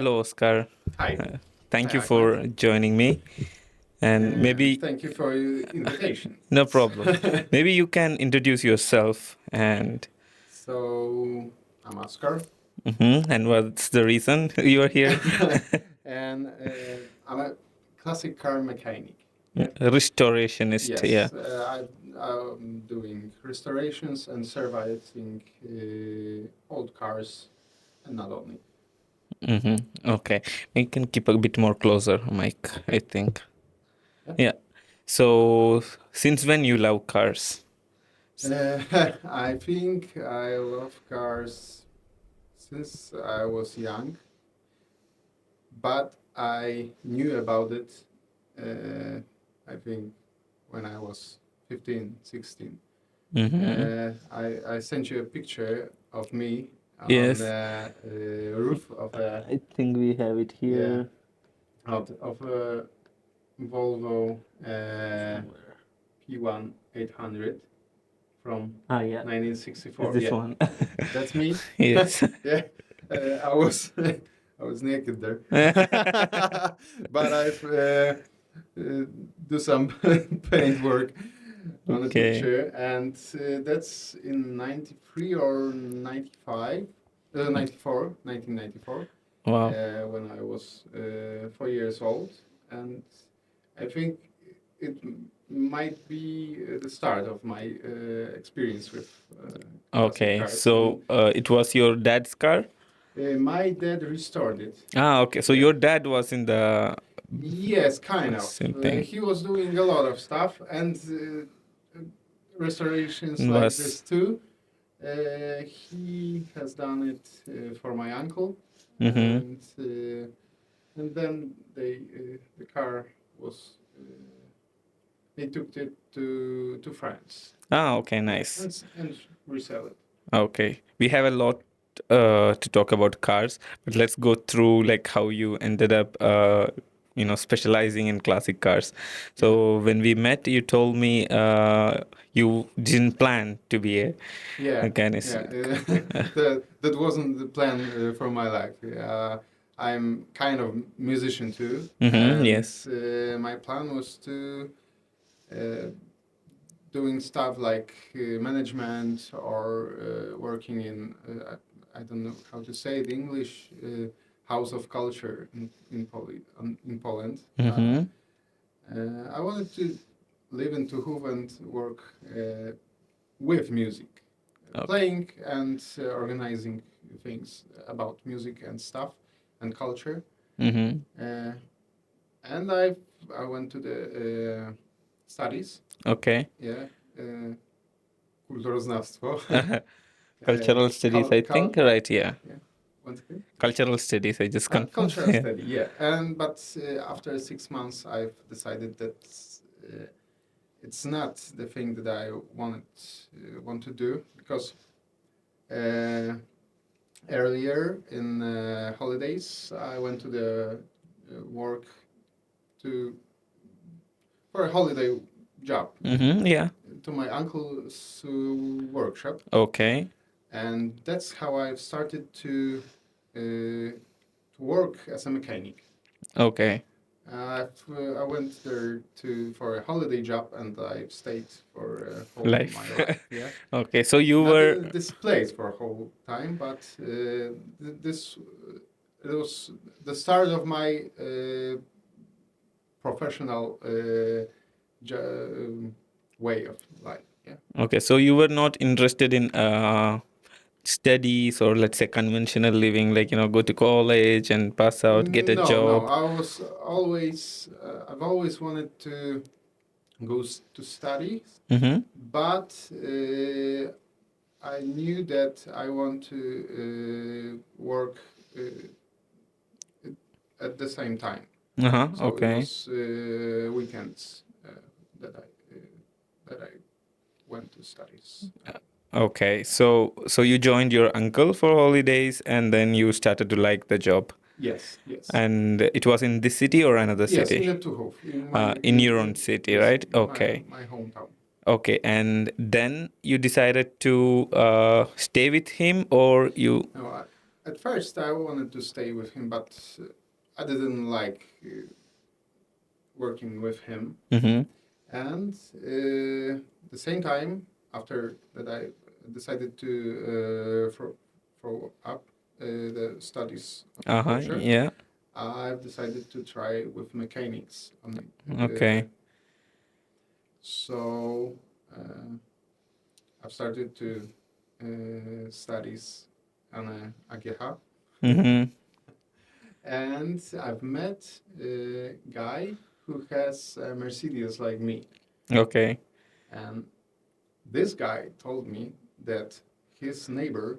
Hello, Oskar. Hi. Thank Hi, you Ahmed. for joining me. And And maybe, thank you for your invitation. no problem. Maybe you can introduce yourself and So, I'm Oskar, and what's the reason you are here? and I'm a classic car mechanic. Yeah. Restorationist, yeah. Yes, I'm doing restorations and servicing old cars, and not only. Okay. You can keep a bit more closer, Mike, I think. Yeah. Yeah. So, since when you love cars? I think I love cars since I was young, but I knew about it, I think, when I was 15, 16. I sent you a picture of me on Yes. the roof of a I think we have it here. of a Volvo P1 800 from Ah, yeah. 1964. This Yeah, one. that's me. Yes. Yeah, I was I was naked there, but I've do some paint work on the Okay. picture, and that's in 93 or 95, 94, 1994, Wow. when I was 4 years old, and I think it might be the start of my experience with classic Okay, cars. so it was your dad's car? My dad restored it. Ah, okay. So Yeah. your dad was in the Yes, kind of. same thing. He was doing a lot of stuff and restorations like Was this too. He has done it for my uncle, mm-hmm. and then the car was they took it to France. Ah, okay, nice. And resell it. Okay, we have a lot to talk about cars, but let's go through like how you ended up, specializing in classic cars. So when we met, you told me you didn't plan to be a mechanist. That wasn't the plan for my life. I'm kind of musician too, and Yes. my plan was to uh, doing stuff like management or working in I don't know how to say it English house of culture in Poland. I wanted to live in Tuhov and work with music, Okay. playing and organizing things about music and stuff and culture. And I went to the studies. Okay. Yeah, kulturoznawstwo. Cultural studies, I think, right? Yeah. Yeah. Once again? Cultural studies, I just confirmed. Cultural Yeah. study, yeah. And but after 6 months, I've decided that it's not the thing that I want to do because earlier in holidays I went to the work to for a holiday job Yeah. to my uncle's workshop, Okay. and that's how I started to work as a mechanic. Okay. I went there for a holiday job, and I stayed for whole Life. my life. Yeah. Okay, so you Not were this place for a whole time, but this it was the start of my professional way of life. Yeah. okay, so you were not interested in studies or let's say conventional living, like go to college and pass out, get a No, job. I was always I've always wanted to go to study, but I knew that I want to work at the same time. So Okay. it was weekends that I went to studies. Okay, so you joined your uncle for holidays and then you started to like the job. Yes, yes. And it was in this city or another Yes, city? in the Tuhov, in In your own city, yes, right? Okay. my hometown. Okay, and then you decided to stay with him or you... No, at first I wanted to stay with him, but I didn't like working with him. Mm-hmm. And the same time, after that, I decided to follow up the studies of Porsche. Yeah. I've decided to try with mechanics on it. Okay. So I've started to studies on a AGH, Mm-hmm. and I've met a guy who has a Mercedes like me. Okay. And this guy told me that his neighbor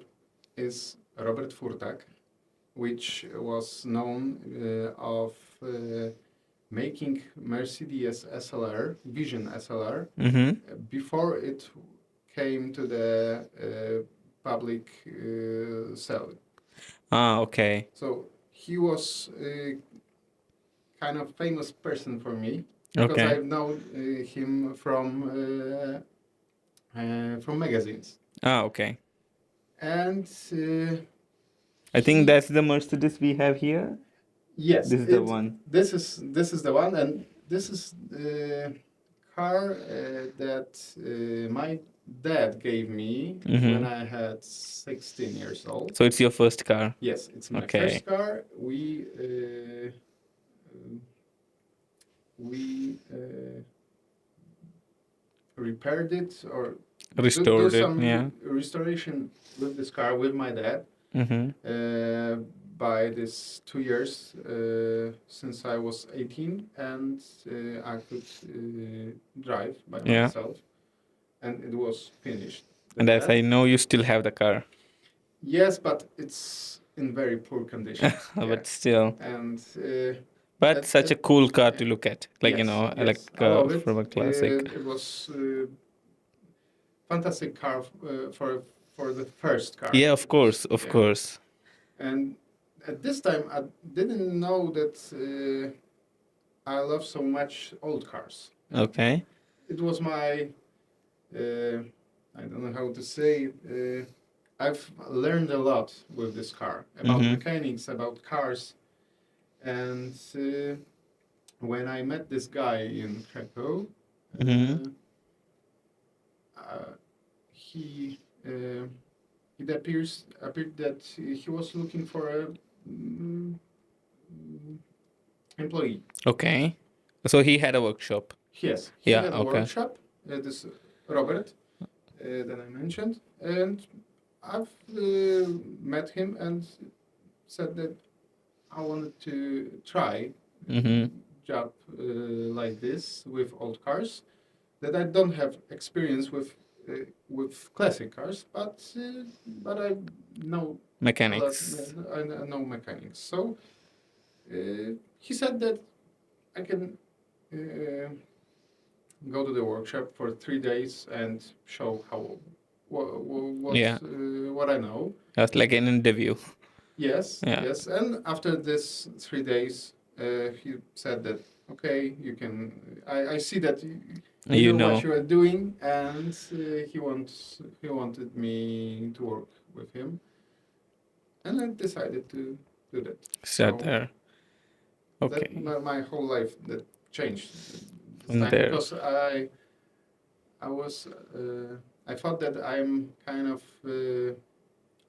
is Robert Furtak, which was known of making Mercedes SLR, Vision SLR, Mm-hmm. before it came to the public sale. Okay. So he was a kind of famous person for me because Okay. I've known him from magazines. Okay. And I think that's the Mercedes we have here. yes, This is the one. This is the one, and this is the car that my dad gave me when I had 16 years old. So it's your first car. Yes, it's my Okay. first car. We repaired it or do Restored it. some Yeah. restoration with this car with my dad. Mm-hmm. By this 2 years since I was 18 and I could drive by Yeah. myself, and it was finished. And as I know, you still have the car. Yes, but it's in very poor condition. But still. And But such a cool car to look at. Like, yes, like yes, I love it. from a classic. It was fantastic car for the first car. Yeah, of course, of course. And at this time, I didn't know that I love so much old cars. Okay. It was my, I don't know how to say it. I've learned a lot with this car about mechanics, about cars. And when I met this guy in Krakow, he it appeared that he was looking for a employee. Okay. So he had a workshop. Yes, he had a workshop. This Robert that I mentioned, and I've met him and said that I wanted to try job like this with old cars. That I don't have experience with classic cars, but I know mechanics. I know mechanics. So he said that I can go to the workshop for 3 days and show how what I know. That's like an interview. Yes, yes. And after this 3 days, he said that okay, you can. I see that you know what you are doing, and he wanted me to work with him, and I decided to do that. Start there. Okay. My whole life that changed From there. because I thought that I'm kind of a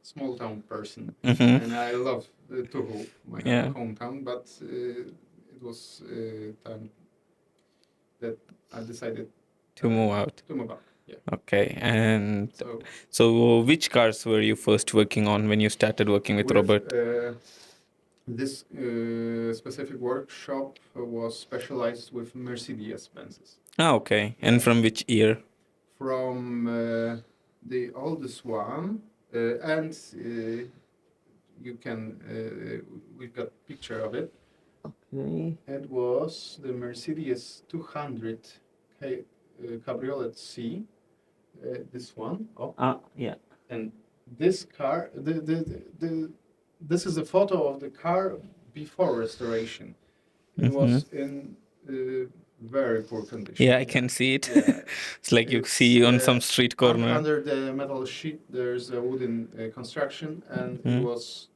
small town person, and I love Tuhu, my hometown, but it was time that I decided to move out. Yeah. Okay. And so which cars were you first working on when you started working with Robert? This specific workshop was specialized with Mercedes Benzes. Okay. And from which year? From the oldest one, and you can we've got picture of it. Okay. It was the Mercedes 200 Cabriolet C. This one. Yeah. And this car, this is a photo of the car before restoration. It was in very poor condition. Yeah, I can see it. It's like you see on some street corner. Under the metal sheet, there's a wooden construction, and it was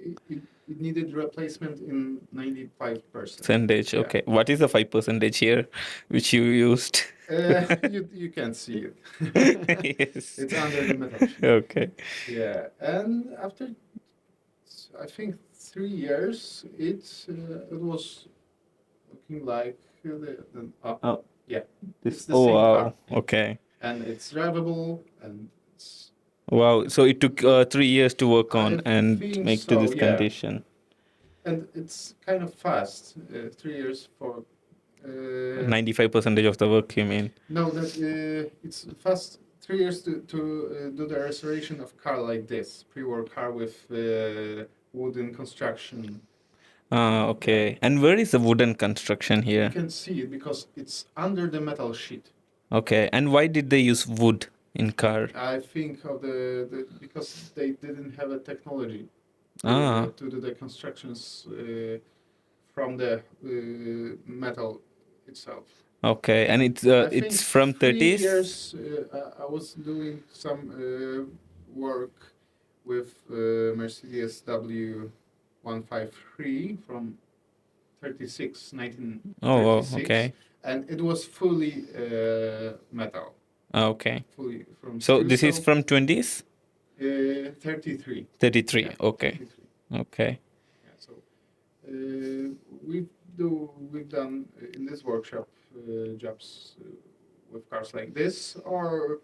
it needed replacement in 95%. Percentage. Yeah. Okay. What is the 5% here, which you used? You can't see it. Yes. It's under the metal sheet. Okay. Yeah, and after I think 3 years, it was looking like the Oh, yeah, this. it's the Oh same car, wow. Okay. and it's drivable, and it's Wow. So it took 3 years to work on I and think make to so, this yeah, condition. and it's kind of fast. 3 years for 95% of the work, you mean? no, that it's fast. 3 years to do the restoration of car like this pre-war car with wooden construction. Ah, okay. And where is the wooden construction You here? can see it because it's under the metal sheet. Okay. And why did they use wood in car? I think of because they didn't have a technology Ah, to do the constructions from the metal itself. okay. And I think it's from 30s? 3 years I was doing some work with Mercedes W153 from 36, Oh, wow. 1936, Okay. and it was fully metal, Ah, okay. fully from So screw. this is from 20s? 33. 33. Yeah, Okay. 33. Okay. Yeah, so we've done in this workshop jobs with cars like this, or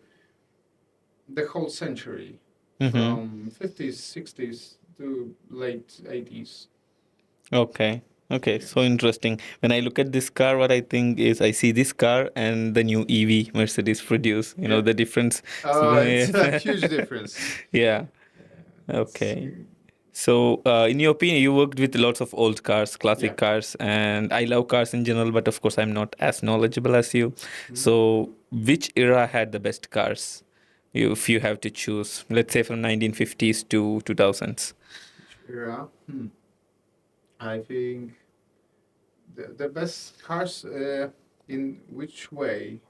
the whole century, Mm-hmm. from 50s, 60s to late 80s. Okay. Okay, Yeah. so interesting. When I look at this car, what I think is I see this car and the new EV Mercedes produce. You know Yeah. the difference. Oh, it's a huge difference. Yeah. Okay. So, in your opinion, you worked with lots of old cars, classic Yeah. cars, and I love cars in general, but of course, I'm not as knowledgeable as you. Mhm. So, which era had the best cars? If you have to choose, let's say from 1950s to 2000s. Which era? I think the best cars in which way?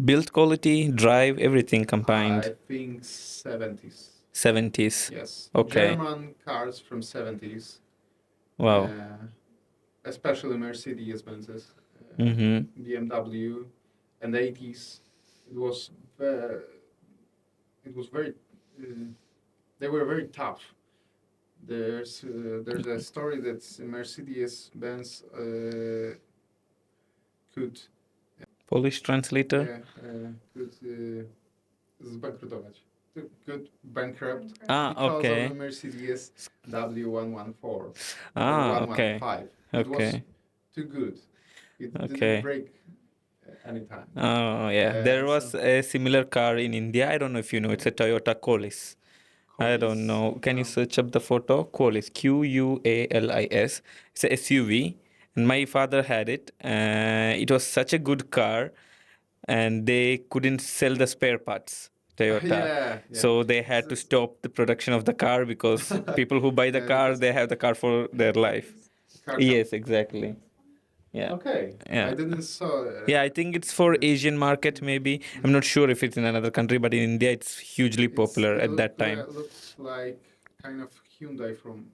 Build quality, drive, everything I combined. think 70s. 70s. Yes. Okay. German cars from 70s. Wow. Especially Mercedes Benzes, Mm-hmm. BMW, and 80s. It was uh, it was very they were very tough. There's a story that Mercedes Benz could Polish translator. could zbankrutować. Could bankrupt Ah, because of okay. the Mercedes W114 Ah, or okay. 115. It was Okay. too good. It didn't Okay. break anytime. Oh, yeah. There was So a similar car in India. I don't know if you know. It's a Toyota Qualis. I don't know. Can you search up the photo? Qualis. Qualis. It's a SUV. And my father had it. It was such a good car. And they couldn't sell the spare parts. Toyota. yeah. So they had to stop the production of the car because people who buy the car, Because they have the car for their life. car Yes, exactly. Yeah. Okay. Yeah. I didn't saw. Yeah, I think it's for Asian market maybe. I'm not sure if it's in another country, but in India it's hugely popular at that time. Looks like kind of Hyundai from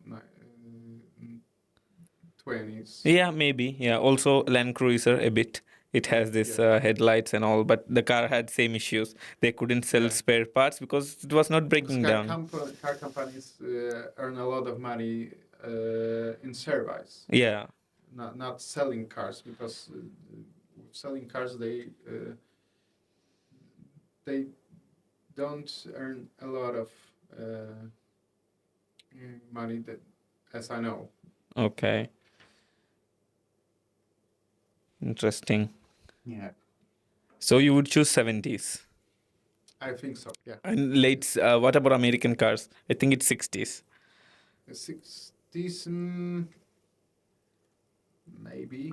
20s. Yeah, maybe. Yeah, also Land Cruiser a bit. It has this headlights and all, but the car had same issues. They couldn't sell spare parts because it was not breaking down. Car companies earn a lot of money in service. Yeah. Not selling cars, because selling cars they don't earn a lot of money, that, as I know. Okay. Interesting. Yeah. So you would choose 70s. I think so. Yeah. And late, what about American cars? I think it's 60s. 60s, maybe.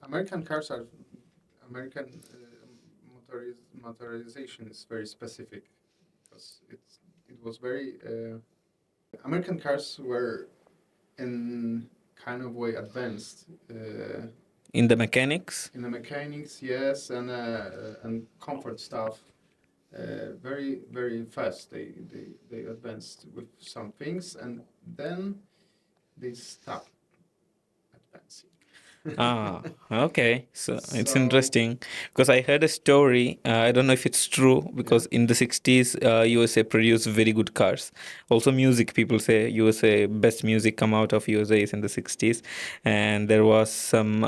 American cars are American motorization is very specific, because it was very American cars were in kind of way advanced In the mechanics? in the mechanics, yes, and comfort stuff. very very fast. They advanced with some things, and then they stopped advancing. Ah, okay. So it's So interesting because I heard a story. I don't know if it's true yeah, because in the 60s, USA produced very good cars. Also, music. People say USA best music come out of USA is in the 60s, and there was some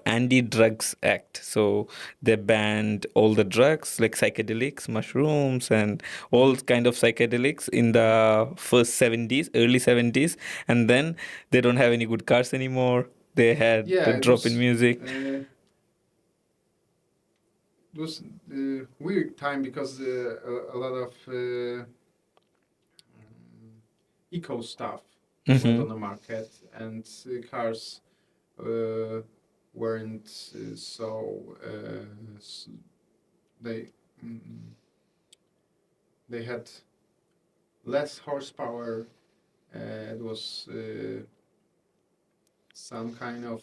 anti-drugs act. So they banned all the drugs like psychedelics, mushrooms, and all mhm. kind of psychedelics in the first 70s, early 70s, and then they don't have any good cars anymore. They had Yeah, a drop in music. it was weird time because a lot of eco stuff went Mm-hmm. on the market, and cars uh, weren't so they mm, they had less horsepower. It was some kind of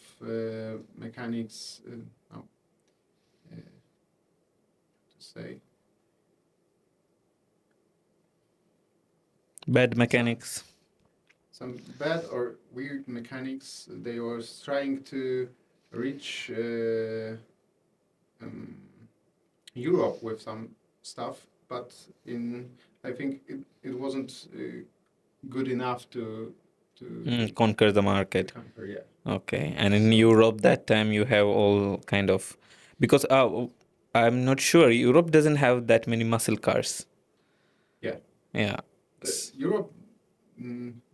mechanics. No, to say Bad some mechanics. bad or weird mechanics. They were trying to reach um, Europe with some stuff, but in I think it wasn't good enough Conquer the to market. conquer. Yeah. Okay. And in So Europe that time you have all kind of because I'm not sure Europe doesn't have that many muscle cars. yeah, Yeah. the Europe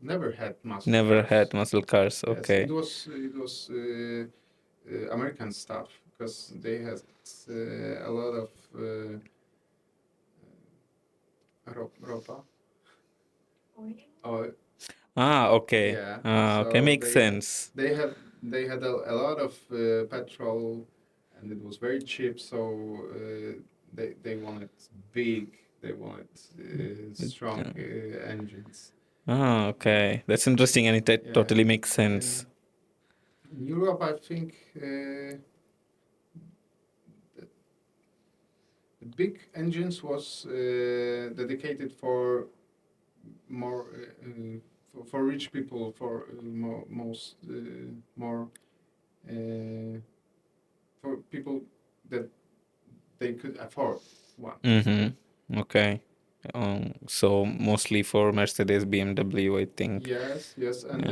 never had muscle Never had cars. muscle cars. Yes, Okay. it was American stuff because they had a lot of ropa. Oh, Ah, okay. yeah. Ah, okay. So Makes sense. they had a lot of petrol, and it was very cheap. So they wanted big, they wanted strong Yeah. engines. Ah, okay. That's interesting and it Yeah. totally makes In sense. in Europe, I think the, the big engines was dedicated for more for rich people, for most more for people that they could afford one. Yeah. Mm-hmm. Okay. So mostly for Mercedes, BMW, I think. Yes, yes, and Yeah.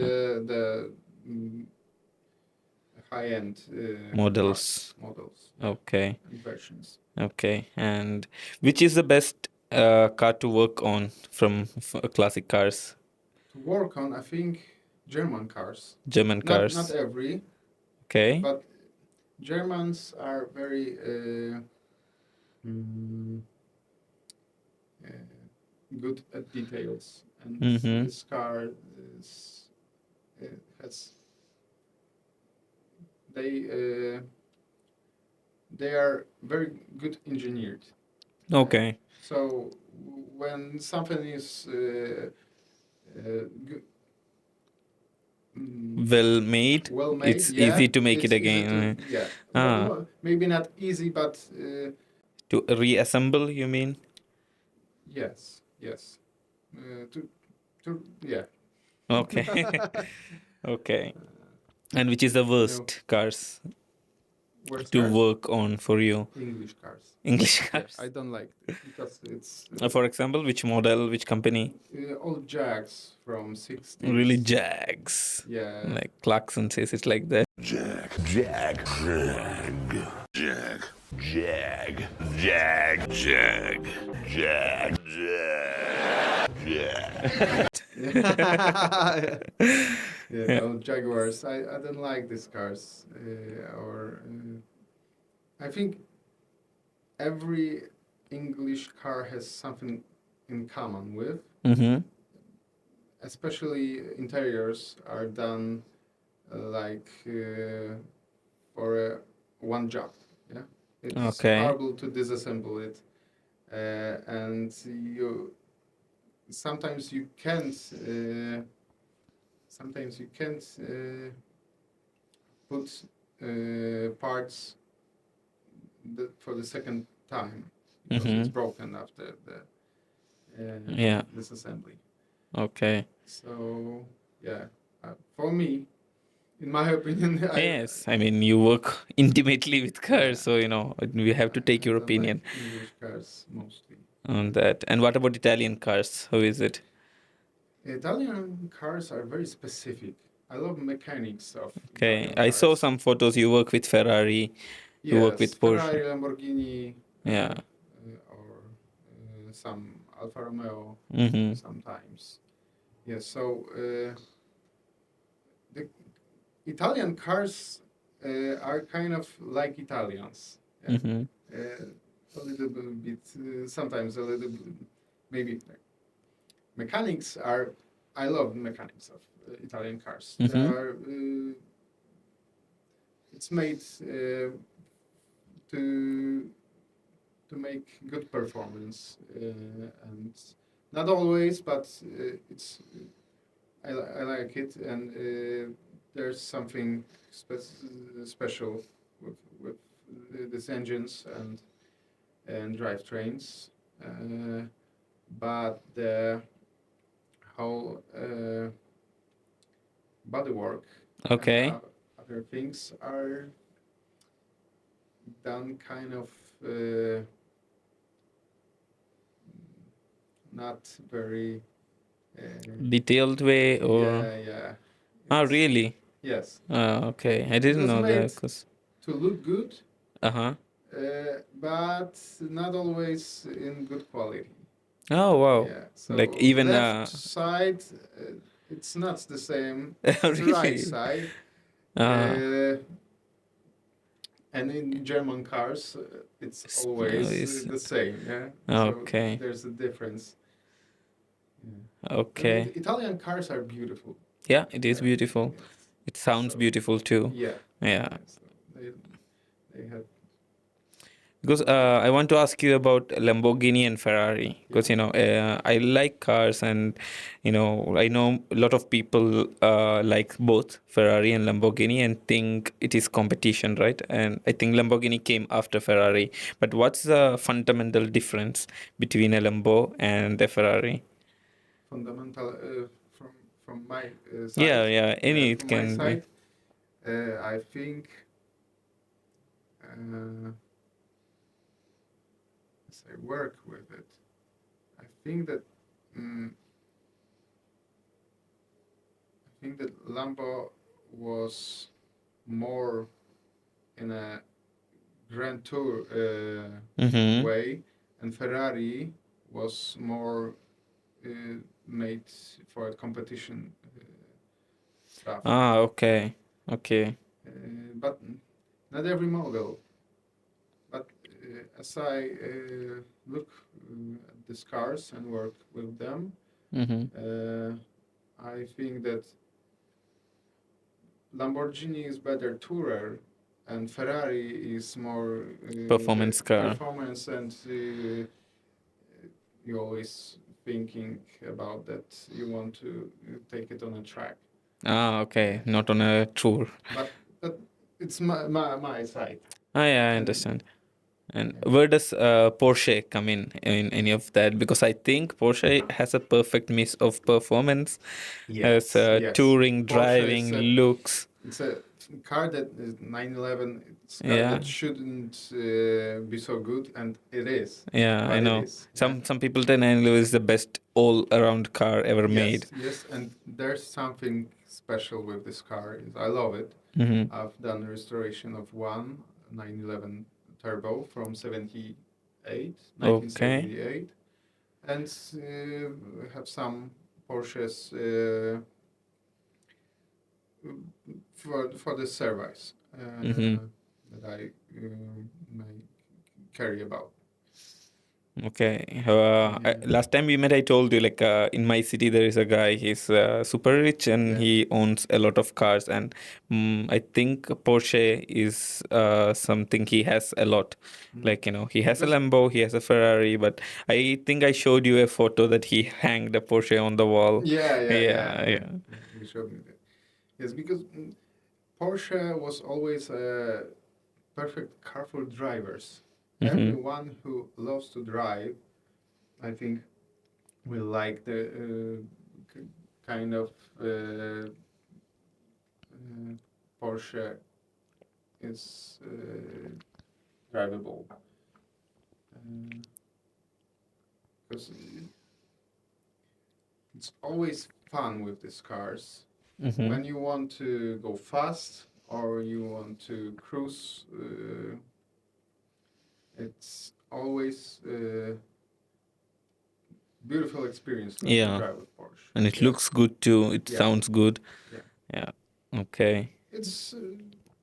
the mm, high-end cars Models. models, yeah, Okay. and versions Okay. And which is the best car to work on from classic cars? to work on. I think German cars, German not cars. every, Okay. but Germans are very mm, uh, good at details, and Mm-hmm. this car is uh, has they uh, they are very good engineered. Okay. So when something is good, Well made. well made, It's yeah, easy to make it it's easy again. to, yeah, Ah, maybe not easy, but to reassemble, you mean? yes, yes, to yeah. Okay. Okay. And which is the No, worst cars worst to cars, work on for you? English cars. English Yeah, I cars. don't like it because it's For example, which model, which company? old Jags from Really 60s. Jags. Yeah, Like Clarkson says it's like that. yeah, yeah. Yeah. Old Jaguars. I don't like these cars. Or I think every English car has something in common with, Mm-hmm. especially interiors are done like for one job. Yeah, it's Okay. horrible to disassemble it, and you sometimes you can't. Sometimes you can't put parts for the second time. because it's Mm-hmm. broken after the Yeah. disassembly. Okay. So yeah, for me, in my opinion, Yes, I mean you work intimately with cars, yeah, so we have to take I your don't like opinion English cars mostly. on that. And what about Italian cars? How is it? Italian cars are very specific. I love mechanics of Okay, Italian I saw cars. some photos. You work with Ferrari, you work Yes, with Porsche. Ferrari, Lamborghini, Yeah. or some Alfa Romeo Mm-hmm. sometimes. Yes, so the Italian cars are kind of like Italians. Yeah. Mm-hmm. A little bit, sometimes a little bit, maybe mechanics are. I love mechanics of Italian cars. They Mm-hmm. are. It's made to make good performance, and not always, but it's I like it, and there's something special with these engines and drivetrains, but the whole bodywork and Okay. other things are done kind of uh, not very. Detailed way or Yeah, yeah. ah It's really? yes. Okay, I It didn't was know made that. Cause to look good, uh-huh. but not always in good quality. Oh wow. Yeah. Like So even left side, it's not the same as the right really. side. Uh Uh, and in German cars, it's always is the same. Yeah. So okay. there's a difference. Yeah. And Okay. Italian cars are beautiful. Yeah, it is Yeah. beautiful. Yes. It sounds So beautiful too. yeah. Yeah. Yeah. So they have Because I want to ask you about Lamborghini and Ferrari. yeah. Because I like cars, and I know a lot of people like both Ferrari and Lamborghini and think it is competition, right? And I think Lamborghini came after Ferrari. But what's the fundamental difference between a Lambo and a Ferrari? Fundamental from my Yeah, side. yeah. Any it From my can be. side, I think uh, as I work with it, I think that mm, I think that Lambo was more in a grand tour Mm-hmm. way, and Ferrari was more made for a competition stuff. Ah, okay, okay. But not every model. But as I look at these cars and work with them, Mm-hmm. uh, I think that Lamborghini is better tourer, and Ferrari is more Performance car. performance, and you always thinking about that you want to take it on a track. Ah, okay. Yeah. Not on a tour. But that it's my side. Ah, yeah, I And understand. And yeah. where does Porsche come in any of that? Because I think Porsche has a perfect mix of performance as Yes, yes. touring, Porsche is driving, looks. it's a car that is 911. It's a car Yeah, that shouldn't be so good, and it is, yeah, I but it know. is. Yeah. Some people say 911 is the best all-around car ever made. Yes, yes, and there's something special with this car. I love it. Mm-hmm. I've done a restoration of one 911 Turbo from 78, Okay. 1978, and have some Porsches for the service Mm-hmm. that I may carry about. Okay. Yeah, Last time we met, I told you like in my city there is a guy. He's super rich and yeah. he owns a lot of cars. And I think Porsche is something he has a lot. Mm. Like he has a Because Lambo, he has a Ferrari. But I think I showed you a photo that he hanged a Porsche on the wall. yeah, yeah, yeah, Yeah, yeah, yeah. yeah. You showed me that. Yes, because Porsche was always a perfect car for drivers. Mm-hmm. Everyone who loves to drive, I think, will like the kind of Porsche is drivable. Because it's always fun with these cars. Mm-hmm. When you want to go fast or you want to cruise, it's always a beautiful experience to Yeah, drive with Porsche. and it Yeah, looks good too. It yeah, sounds good. yeah. Yeah. Okay. It's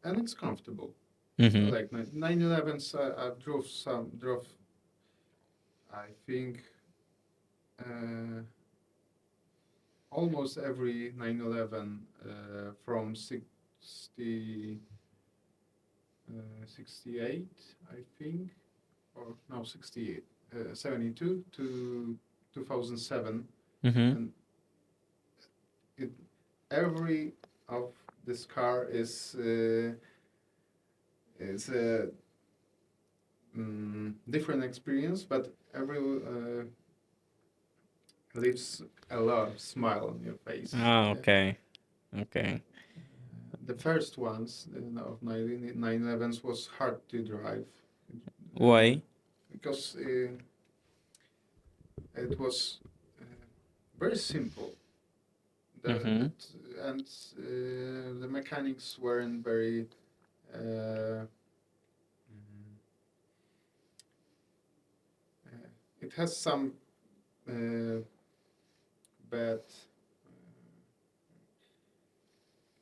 and it's comfortable. Mm-hmm. Like 911s, I drove. I think almost every 911 from 68, I think, or no, 68, 72 to 2007, Mm-hmm. and it every of this car is a different experience, but every leaves a lot of smile on your face. Ah, Yeah. okay. Okay. The first ones of 911s was hard to drive Why? because it was uh, very simple. Mm-hmm. And the mechanics weren't very. Uh, it has some uh, bad.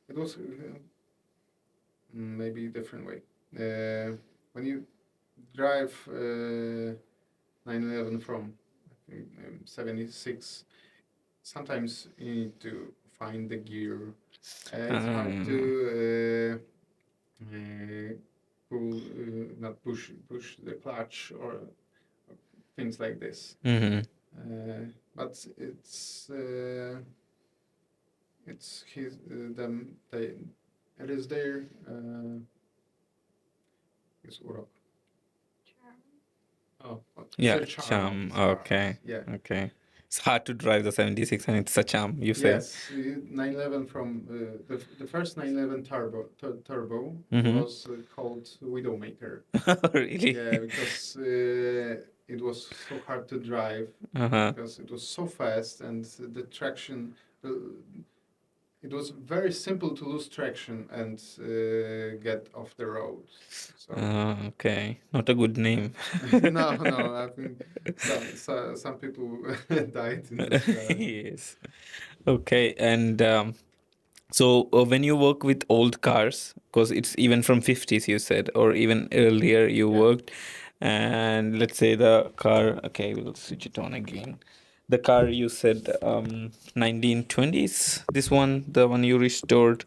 It was maybe a different way. When you drive 911 from I think 76, sometimes you need to find the gear. It's hard to pull, not push the clutch or things like this. Mm-hmm. But it's his them they it is their is urok. Oh, what? It's Yeah, a charm of charm. these cars. Okay. Yeah. Okay. It's hard to drive the 76 and it's a charm, you say. Yes, 911 from the first 911 turbo Mm-hmm. was called Widowmaker. Really? Yeah, because it was so hard to drive Uh-huh. because it was so fast and the traction. Uh, it was very simple to lose traction and get off the road. So Okay. Not a good name. no, I think some people died in this car. Yes. Okay. And so when you work with old cars, because it's even from 50s, you said, or even earlier you Yeah, worked, and let's say the car, okay, we'll switch it on again. The car you said 1920s, this one, the one you restored.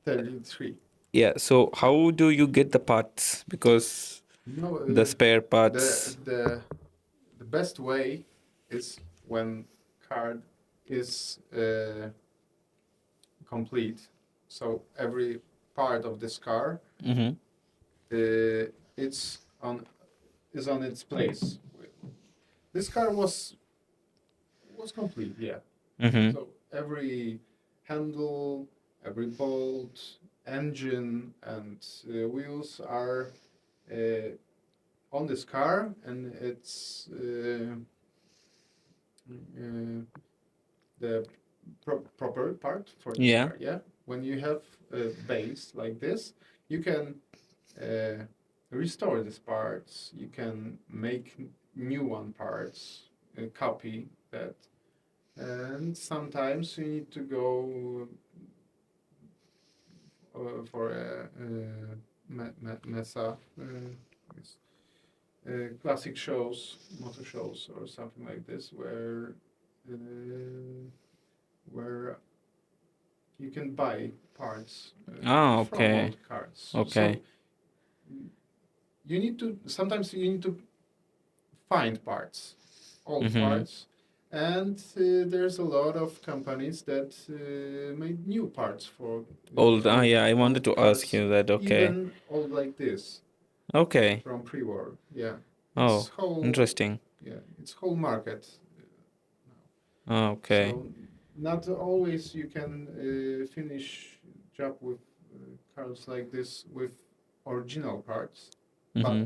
33. Yeah, so how do you get the parts? Because No, the spare the parts. the the best way is when card is complete. So every part of this car, Mm-hmm. it's on is on its place. This car was complete, yeah. Mm-hmm. So every handle, every bolt, engine, and wheels are uh, on this car, and it's the proper part for this Yeah. car. Yeah, when you have a base like this, you can uh, restore these parts. You can make new one parts, copy that, and sometimes you need to go for a mesa. Yes, classic shows, motor shows, or something like this, where you can buy parts Ah, from okay. old cars. So Okay. you need to sometimes you need to find parts, old Mm-hmm. parts, and there's a lot of companies that made new parts for Old, old yeah, I wanted old to ask cars, you that. Okay. even old like this. Okay. from pre-war. Yeah, Oh, it's whole interesting. it's whole market now. Okay. So not always you can finish job with cars like this with original parts, Mm-hmm.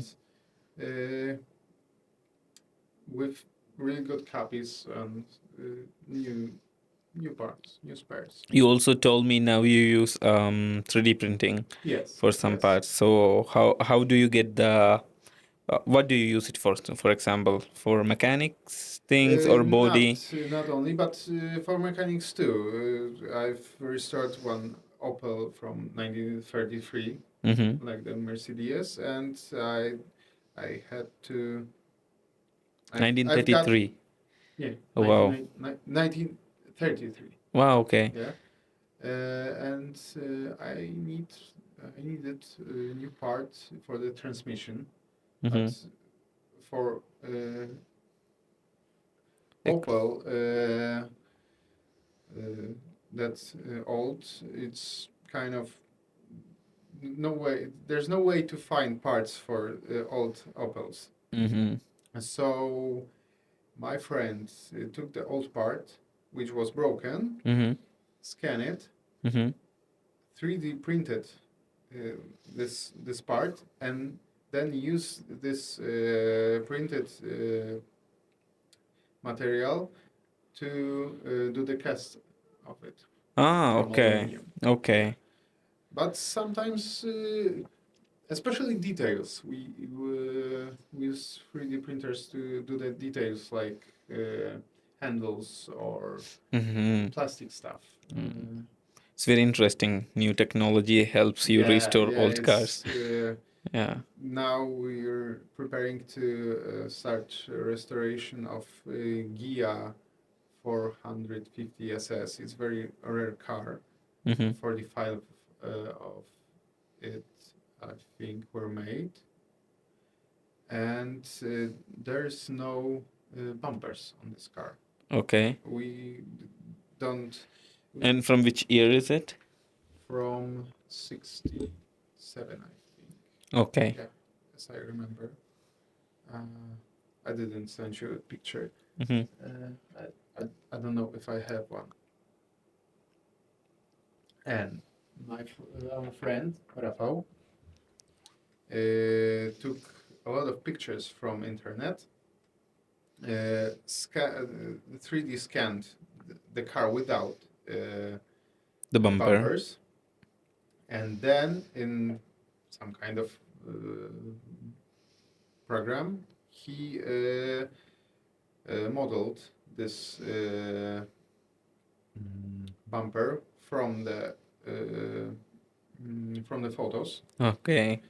but uh, with really good copies and new parts, new spares. You also told me now you use 3D printing Yes, for some yes. parts. So how do you get the what do you use it for? For example, for mechanics things or body? Not only, but for mechanics too. I've restored one Opel from 1933, Mm-hmm. like the Mercedes, and I had to. I've got 1933. yeah Oh, wow. 1933. Wow. Okay. Yeah, and I needed a new part for the transmission, Mm-hmm. but for Like, Opel. That's old. It's kind of no way. There's no way to find parts for old Opels. mm-hmm. So my friend took the old part, which was broken, Mm-hmm. scanned it, Mm-hmm. 3D printed this part, and then used this printed material to do the cast of it Ah, from okay. aluminum. Yeah, Okay. but sometimes, especially details, we use 3D printers to do the details like handles or Mm-hmm. plastic stuff. It's very interesting. New technology helps you Yeah, restore yeah, old cars. it's Yeah. now we're preparing to start restoration of Gia 450 SS. It's very rare car. Mm-hmm. 45 of it, I think, were made, and there's no bumpers on this car. Okay. We don't. And from which year is it? From 67, I think. Okay. Yeah, as I remember. Uh, I didn't send you a picture. Mm-hmm. I don't know if I have one. And my our friend Rafał took a lot of pictures from internet. 3D scanned the car without The bumper. bumpers, and then in some kind of program, he modeled this bumper from the photos. Okay.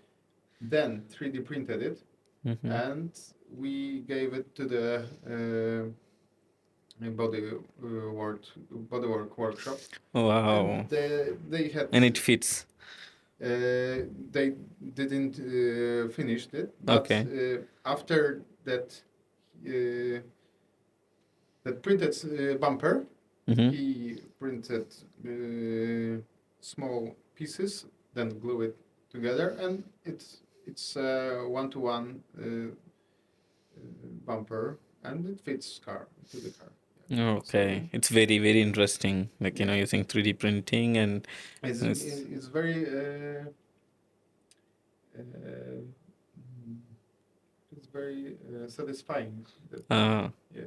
Then 3D printed it, Mm-hmm. and we gave it to the bodywork workshop. Wow. And they had. And it fits. They didn't finish it, but Okay. after that that printed bumper, Mm-hmm. he printed small pieces, then glue it together, and it's one-to-one bumper, and it fits to the car. Yeah. Okay. So It's very, very interesting. Like, yeah, using 3D printing and it's it's, it's very uh, it's very satisfying. That, yeah,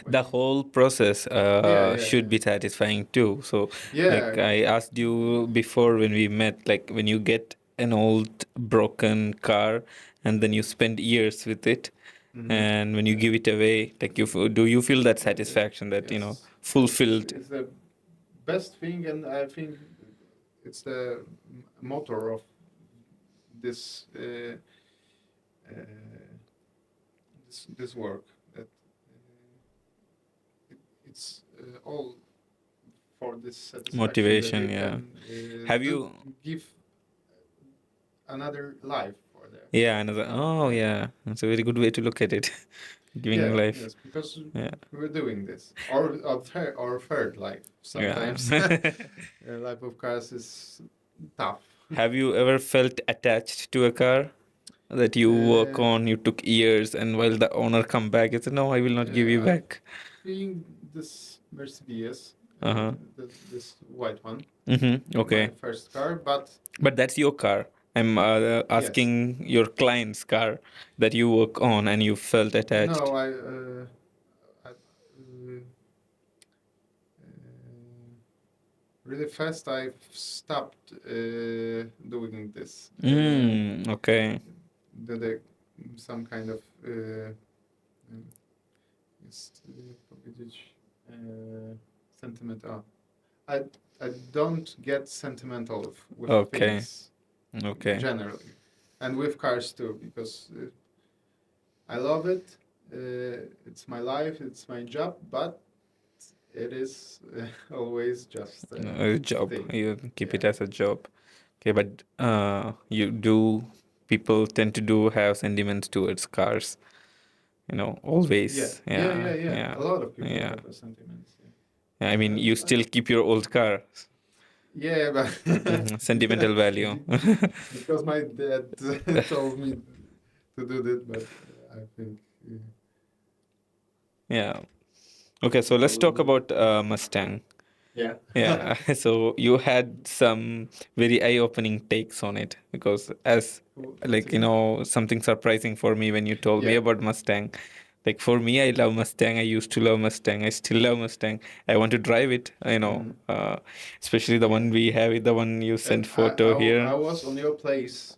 the when whole process yeah, yeah, should be satisfying too. So, like yeah. I asked you before when we met, like when you get an old broken car and then you spend years with it, Mhm. and when you give it away, like do you feel that Yeah, satisfaction that yes, fulfilled? it's the best thing, and I think it's the motor of this this work. That it's all for this satisfaction that you Motivation, yeah. can Have you? give another life for the Yeah, another. car. Oh, yeah. That's a very good way to look at it. Giving Yeah, life. yes, because Yeah. we're doing this, or third life Yeah. sometimes. Life of cars is tough. Have you ever felt attached to a car? that you work Uh, on, you took years, and while the owner come back, he said, "No, I will not give you I back." think this Mercedes, Uh-huh. this white one, Mm-hmm. my Okay. first car, but But that's your car. I'm yes, asking your client's car that you work on and you felt no, attached. really fast. I've stopped doing this. Okay. Did some kind of jest powiedzieć sentiment. Oh, I I don't get sentimental with Okay. things Okay. generally, and with cars too, because I love it. It's my life. It's my job, but it is always just A a job. thing. You keep it Yeah. as a job. Okay, but you do people tend to do have sentiments towards cars, Yeah, always. yeah, yeah, Yeah, yeah. yeah, A lot of people yeah. have a sentiments. I Yeah, mean, you still keep your old car. yeah, but Sentimental value. because my dad told me to do that, but I think Yeah. Okay, so I let's will talk do. about Mustang. Yeah. Yeah, so you had some very eye-opening takes on it because as What like, you mean? something surprising for me when you told me Yeah. about Mustang. Like for me, I love Mustang. I used to love Mustang. I still love Mustang. I want to drive it, Mm, especially the yeah. one we have, the one you sent photo I here. was on your place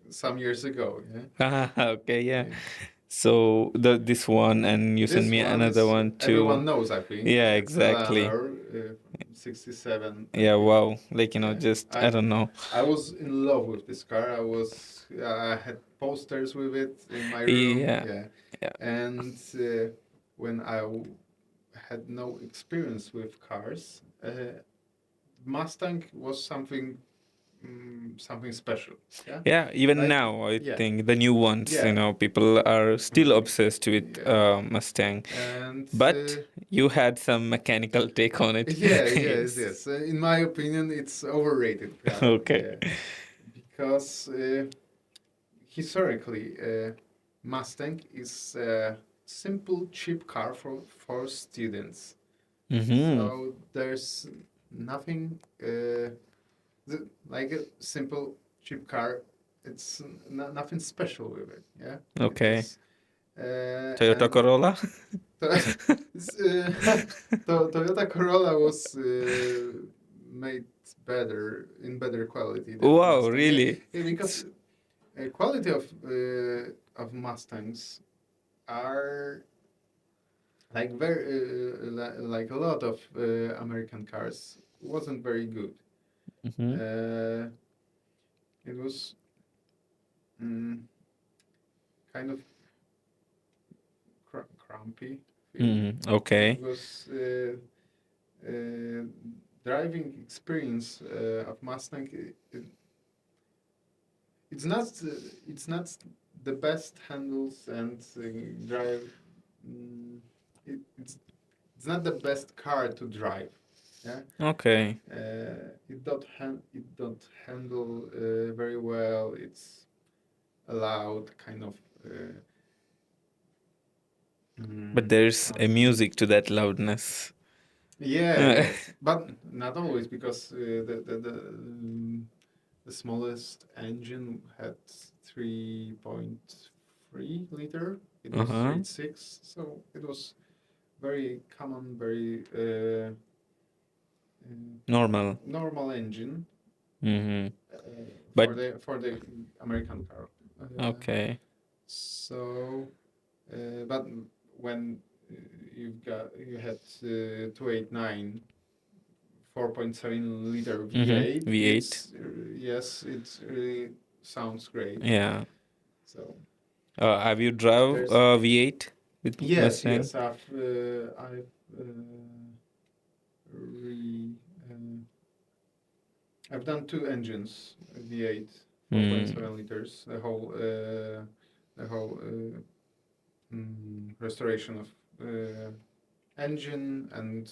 some years ago. Yeah. Okay, yeah. Yeah. So this one, and you sent This me one another is one everyone too. knows. I think Yeah, it's a exactly. Lanner from '67. I Yeah, think. wow. Like, Yeah. just I don't know. I was in love with this car. I had posters with it in my room. Yeah, Yeah, yeah. and when had no experience with cars, Mustang was something special. Yeah, Yeah, even like now, I yeah, think the new ones, yeah, people are still obsessed with yeah, Mustang. and But you had some mechanical take on it. yeah, yes, Yes. yes. In my opinion, it's overrated car. Okay. Yeah, because historically, Mustang is a simple, cheap car for students. Mm-hmm. So there's nothing like a simple, cheap car. It's nothing special with it. Yeah, it Okay. is. Toyota And Corolla? Toyota Corolla was made better in better quality than Wow, Mustang. Yeah, really? yeah, because quality of Mustangs are like very like a lot of American cars wasn't very good. Mm-hmm. Uh, it was mm, kind of crampy feel Mm-hmm. Okay. because uh, driving experience of Mustang it's not it's not the best handles and drive. Mm, it's not the best car to drive. Yeah, Okay. it don't handle very well. It's a loud kind of. But there's How a to say? music to that loudness. Yeah, Uh, yes, but not always because the smallest engine had 3.3 liter. It was Uh-huh. 3.6, so it was very common, very Normal. normal engine Mm-hmm. uh, But for the American car. okay. So, but when you had 289 4.7 liter Mm-hmm. V8, V8. it's yes, it really sounds great. Yeah. So Have you drove there's V8 with yes, Mustang? yes, I've re I've done two engines, V8, Hmm. 4.7 liters, the whole restoration of engine and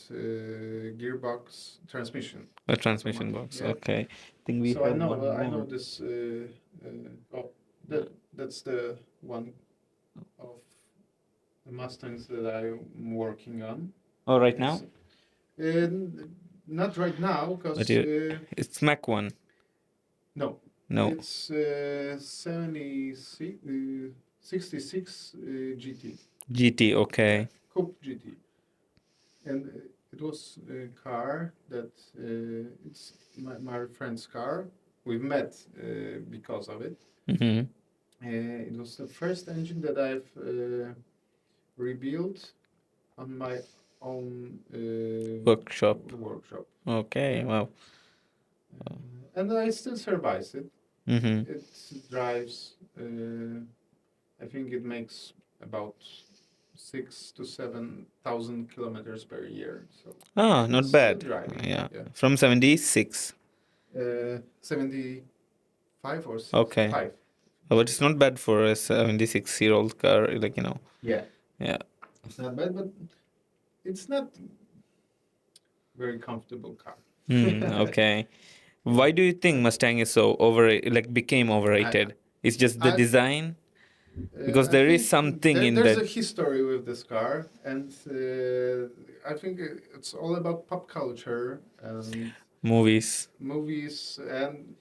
gearbox transmission A not so transmission much. box. Yeah, Okay. I think we so have one I know more. this oh the That's the one of the Mustangs that I'm working on. Oh, right now? It's not right now, But because it's Mac 1. no, No. it's 76, 66 GT. GT, okay. Coupe GT. And it was a car that it's my friend's car. We've met because of it. Mm-hmm. It was the first engine that I've rebuilt on my own Workshop. workshop. Okay, Yeah. wow. And I still service it. Mm-hmm. It drives. I think it makes about 6 to 7 thousand kilometers per year. So Ah, it's not still bad. driving. Yeah. Yeah. From 76. 75 or Okay. 65. But it's not bad for a 76-year-old car, like, Yeah, Yeah. it's not bad, but it's not very comfortable car. Okay. Why do you think Mustang is so became overrated? It's just the I design? Because I there is think something in there's that a history with this car, and I think it's all about pop culture and movies. movies, and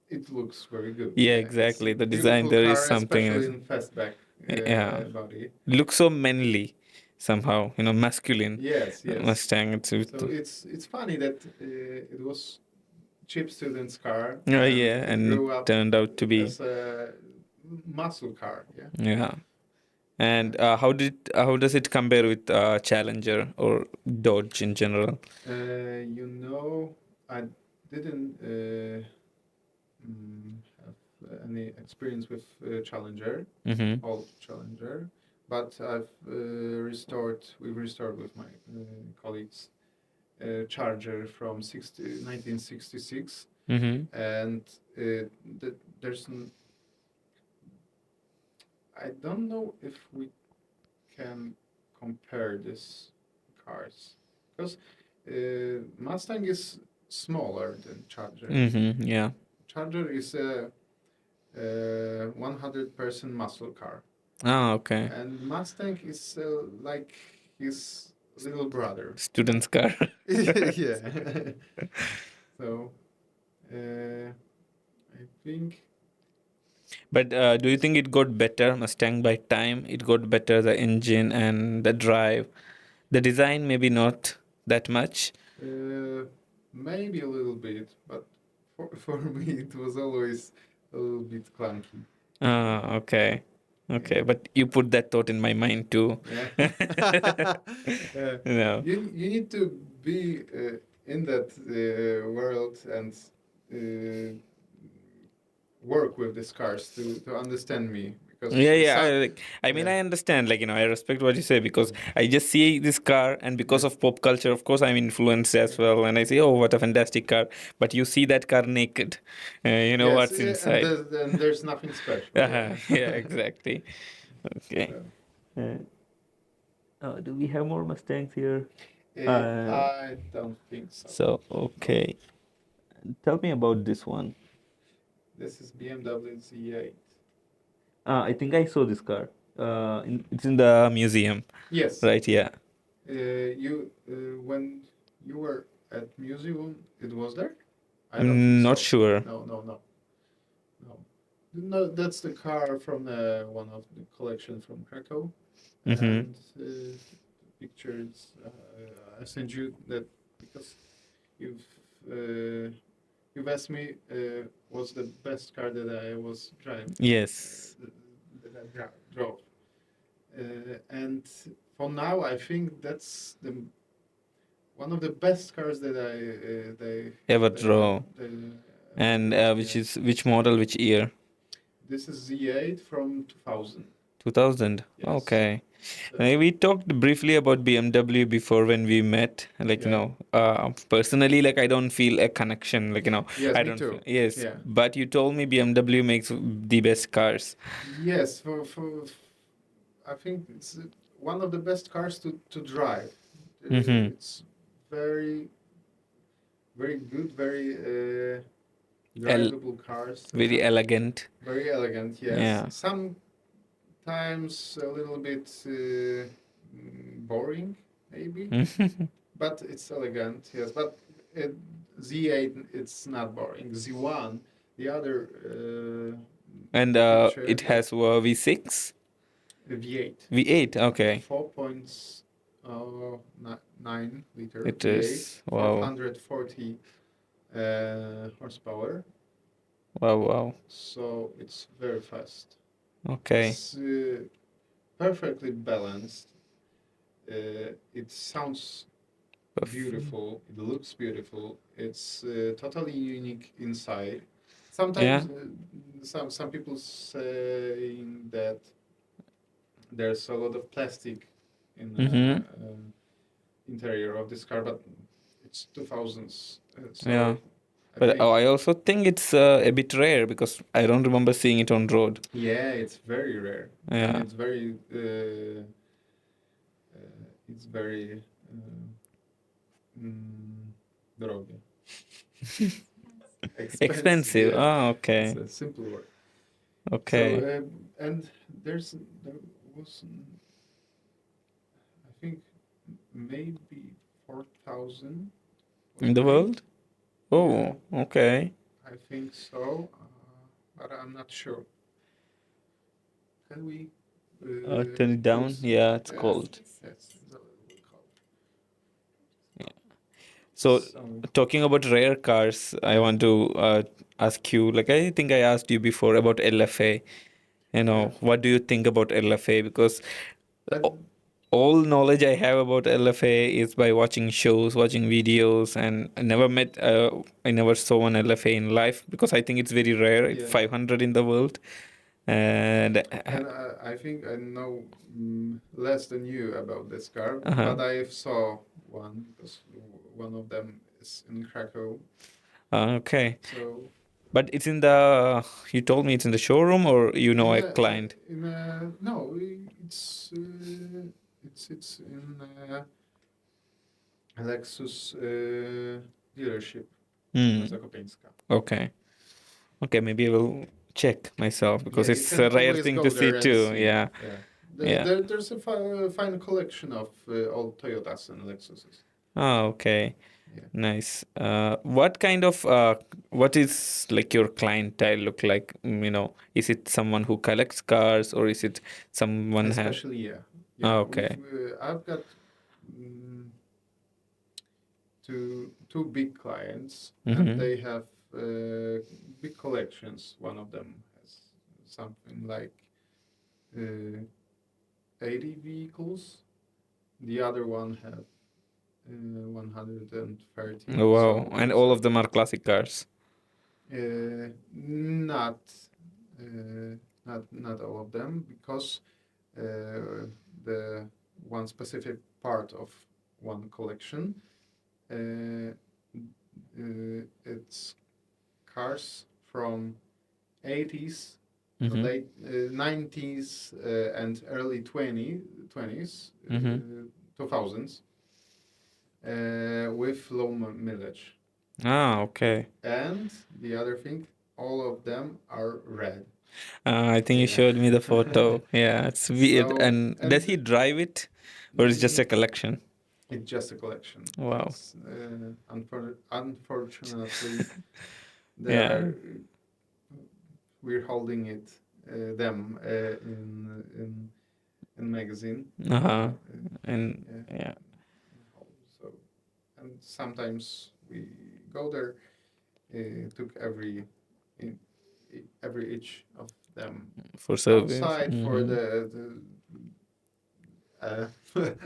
it looks very good. Yeah, It's a exactly. The design, beautiful there is car, something in especially it. in fastback Yeah. body. Looks so manly somehow, masculine. Yes, yes. Mustang. So it's funny that it was cheap student's car, Oh, and yeah, it and it grew up turned out to be. as a muscle car. Yeah. Yeah. And how does it compare with Challenger or Dodge in general? I didn't have any experience with Challenger, Mm-hmm. old Challenger, but we've restored with my colleagues Charger from 1966, Mm-hmm. and there's I don't know if we can compare these cars, because Mustang is smaller than Charger. Mm-hmm. Yeah. Charger is a 100% muscle car, Ah, okay. and Mustang is like his little brother. Student's car. Yeah. So I think But do you think it got better, Mustang, by time? It got better, the engine and the drive. The design, maybe not that much. uh, maybe a little bit, but for me it was always a little bit clunky. Ah, okay. Okay, Yeah. but you put that thought in my mind too. Yeah. No. You need to be in that world and work with these cars to understand me, because Yeah, yeah. I mean, yeah. I understand. I respect what you say because I just see this car, and because of pop culture, of course, I'm influenced as well. And I say, oh, what a fantastic car! But you see that car naked, you know Yes, what's yeah, and inside. there's nothing special. Yeah. Yeah, exactly. Okay. So, Do we have more Mustangs here? I don't think so. So, okay. Tell me about this one. This is BMW Z8. I think I saw this car. It's in the museum, Yes. right? Yeah. You when you were at museum, it was there? I don't think I'm not so. sure. No, no, no, no. No, that's the car from one of the collection from Krakow. Mm-hmm. And pictures. I sent you that because you've you've asked me what's the best car that I was driving. Yes. That I drove. And for now, I think that's the one of the best cars that they Ever they draw. And built, which yeah. is which model, which year? This is Z8 from 2000. 2000. Yes. Okay. So, We talked briefly about BMW before when we met. Personally, I don't feel a connection. yes, I me don't too. feel. Yes. Yeah. But you told me BMW makes the best cars. Yes, for I think it's one of the best cars to drive. Mm-hmm. It's very, very good, very El drivable cars. very elegant. Very elegant, yes. Yeah. Sometimes a little bit boring, maybe, but it's elegant, yes. But it, Z8, it's not boring. Z1, the other And picture, it has V6, V8. V8. Okay. 4.9 liter It V8, is. Wow. 440 horsepower. Wow. Wow. So it's very fast. Okay. It's perfectly balanced. It sounds beautiful. It looks beautiful. It's totally unique inside. Sometimes some people saying that there's a lot of plastic in the interior of this car, but it's 2000s. So Yeah. I But think I also think it's a bit rare because I don't remember seeing it on road. yeah, it's very rare and Yeah. it's very drogie. Expensive. Yeah. Oh, okay. It's a simple word. Okay. So and there was I think maybe 4,000 In the made. world? Oh, okay. I think so, but I'm not sure. Can we Turn it down. close? Yeah, it's Yes, cold. yes, it's a little bit cold. Yeah. So, So talking about rare cars, I want to ask you, like I think I asked you before about LFA. yeah, What do you think about LFA? Because but a- all knowledge I have about LFA is by watching shows, watching videos, and I never saw an LFA in life because I think it's very rare. It's yeah, 500 in the world. And and I think I know less than you about this car, uh-huh. but I saw one because one of them is in Krakow. Okay. So But it's in the, you told me it's in the showroom or in a a client? in a no, it's in a Lexus dealership in Hmm. Zakopianska. Okay. Okay, maybe I will check myself Yeah, because you it's can a rare always thing go to see there and too. see. Yeah. Yeah, Yeah. there's a fine collection of old Toyotas and Lexuses. Oh, okay. Yeah, Nice. What is like your clientele look like? Is it someone who collects cars or is it someone have? especially Oh, We've okay. I've got mm, two big clients, and Mm-hmm. they have big collections. One of them has something like 80 vehicles. The other one have 130. Oh, wow. So And all of them are classic cars. not not all of them, because the one specific part of one collection it's cars from 80s, Mm-hmm. late 90s, and early 20s, Mm-hmm. 2000s, with low mileage. Ah, okay. And the other thing, all of them are red. I think you Yeah. showed me the photo. Yeah, it's weird. So, And does he and drive it or is it just a collection? it's just a collection. Wow. It's unfortunately there Yeah. are we're holding it them in magazine. Uh-huh. And Yeah. yeah, So, and sometimes we go there, took in, every each of them for service. outside for Mm-hmm. the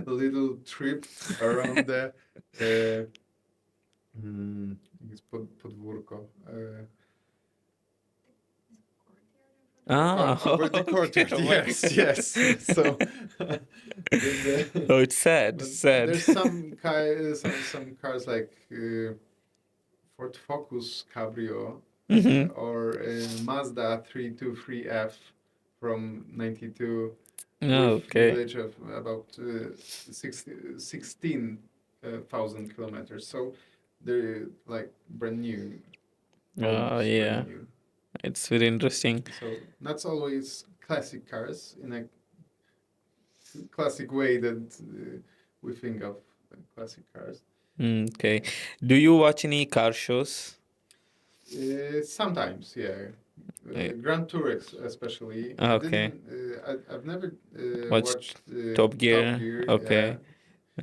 little trip around the podwórko. Ah, Over the okay. courtyard. Oh my Yes, God. yes. So Oh, it's sad. but Sad. there's some cars like Ford Focus Cabrio Mm-hmm. or Mazda 323F from 92 Oh, with okay. mileage of about 16,000 kilometers. So they're like brand new. almost brand Yeah, new. it's very interesting. So not always classic cars in a classic way that we think of classic cars. Okay. Do you watch any car shows? Sometimes, yeah. Uh, Grand Tour, especially. I Okay. didn't. I've never Watched watched Top Top Gear. Gear. Yeah, Okay.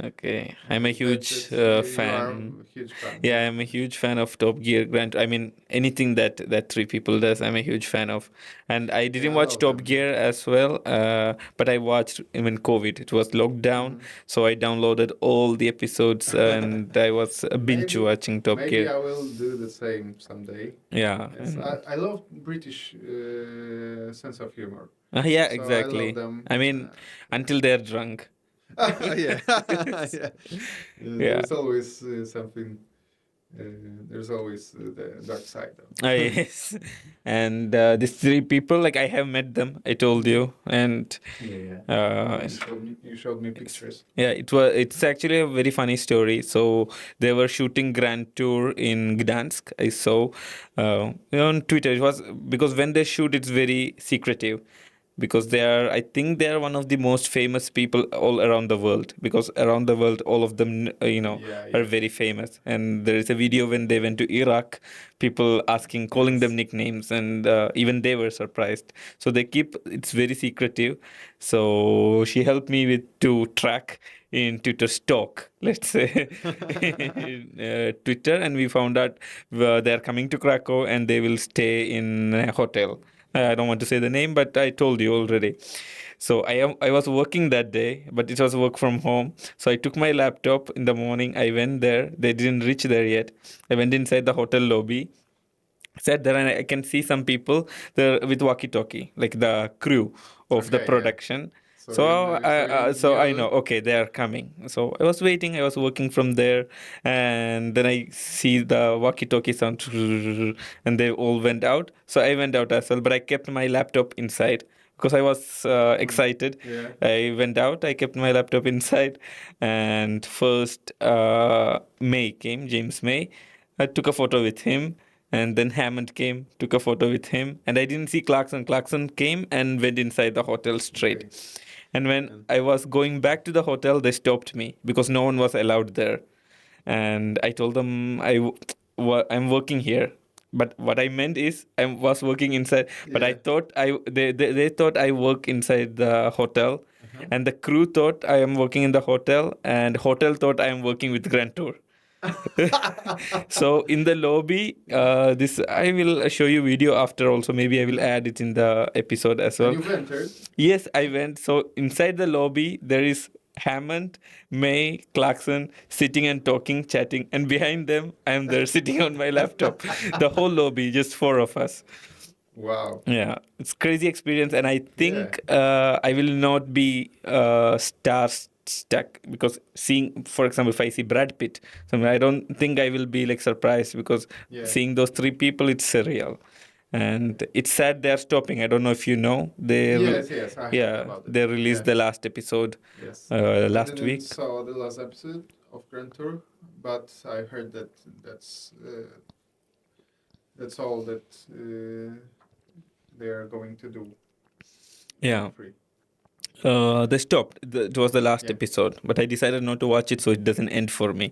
Okay. I'm a huge that's you are fan. a huge fan. Yeah, I'm a huge fan of Top Gear. Grant, I mean, anything that three people does, I'm a huge fan of. And I didn't Yeah, I watch love Top them. Gear as well, but I watched when COVID. It was locked down, Hmm. so I downloaded all the episodes and I was binge maybe watching Top maybe Gear. I will do the same someday. Yeah, Yes, and I love British sense of humor, yeah, so I love exactly. them. I mean, until they're drunk. Yeah, yeah. Yeah. There's always something. Uh, there's always the dark side though. Yes. And these three people, like I have met them, I told Mm. you, and Yeah, yeah. uh, You showed me pictures. yeah, it's actually a very funny story. So they were shooting Grand Tour in Gdansk. I saw on Twitter. It was because when they shoot, it's very secretive. Because they are, I think they are one of the most famous people all around the world. Because around the world, all of them, Yeah, are yeah. very famous. And there is a video when they went to Iraq, people asking, calling them Yes. nicknames, and even they were surprised. So they keep it's very secretive. So she helped me with to track in Twitter stock, let's say, in Twitter, and we found out they are coming to Krakow and they will stay in a hotel. I don't want to say the name, but I told you already. So I was working that day, but it was work from home. So I took my laptop in the morning. I went there. They didn't reach there yet. I went inside the hotel lobby, sat there, and I can see some people there with walkie-talkie, like the crew of the Okay, yeah. production. So you So know, so you so I knew. know, okay, they are coming. So I was waiting. I was working from there, and then I see the walkie-talkie sound, and they all went out. So I went out as well, but I kept my laptop inside because I was Mm. excited. Yeah. I went out. I kept my laptop inside, and first May came, James May. I took a photo with him, and then Hammond came, took a photo with him, and I didn't see Clarkson. Clarkson came and went inside the hotel straight. Okay. And when And I was going back to the hotel, they stopped me because no one was allowed there. And I told them I'm working here. But what I meant is I was working inside. But I yeah. thought they thought I work inside the hotel, Uh-huh. and the crew thought I am working in the hotel, and hotel thought I am working with Grand Tour. So in the lobby, this I will show you video after also. Maybe I will Hmm. add it in the episode as And well. you've entered. Yes, I went. So inside the lobby, there is Hammond, May, Clarkson sitting and talking, chatting, and behind them, I am there sitting on my laptop. The whole lobby, just four of us. Wow. Yeah, it's crazy experience, and I Yeah. think I will not be star stuck because seeing, for example, if I see Brad Pitt, so I don't think I will be like surprised because Yeah. seeing those three people, it's surreal, and it's sad they are stopping. I don't know if you know Yes, yes, I heard yeah, about it. they released Yeah. the last episode Yes. I last didn't week. saw the last episode of Grand Tour, but I heard that that's all that they are going to do Yeah. free. They stopped. It was the last Yeah. episode, but I decided not to watch it so it doesn't end for me.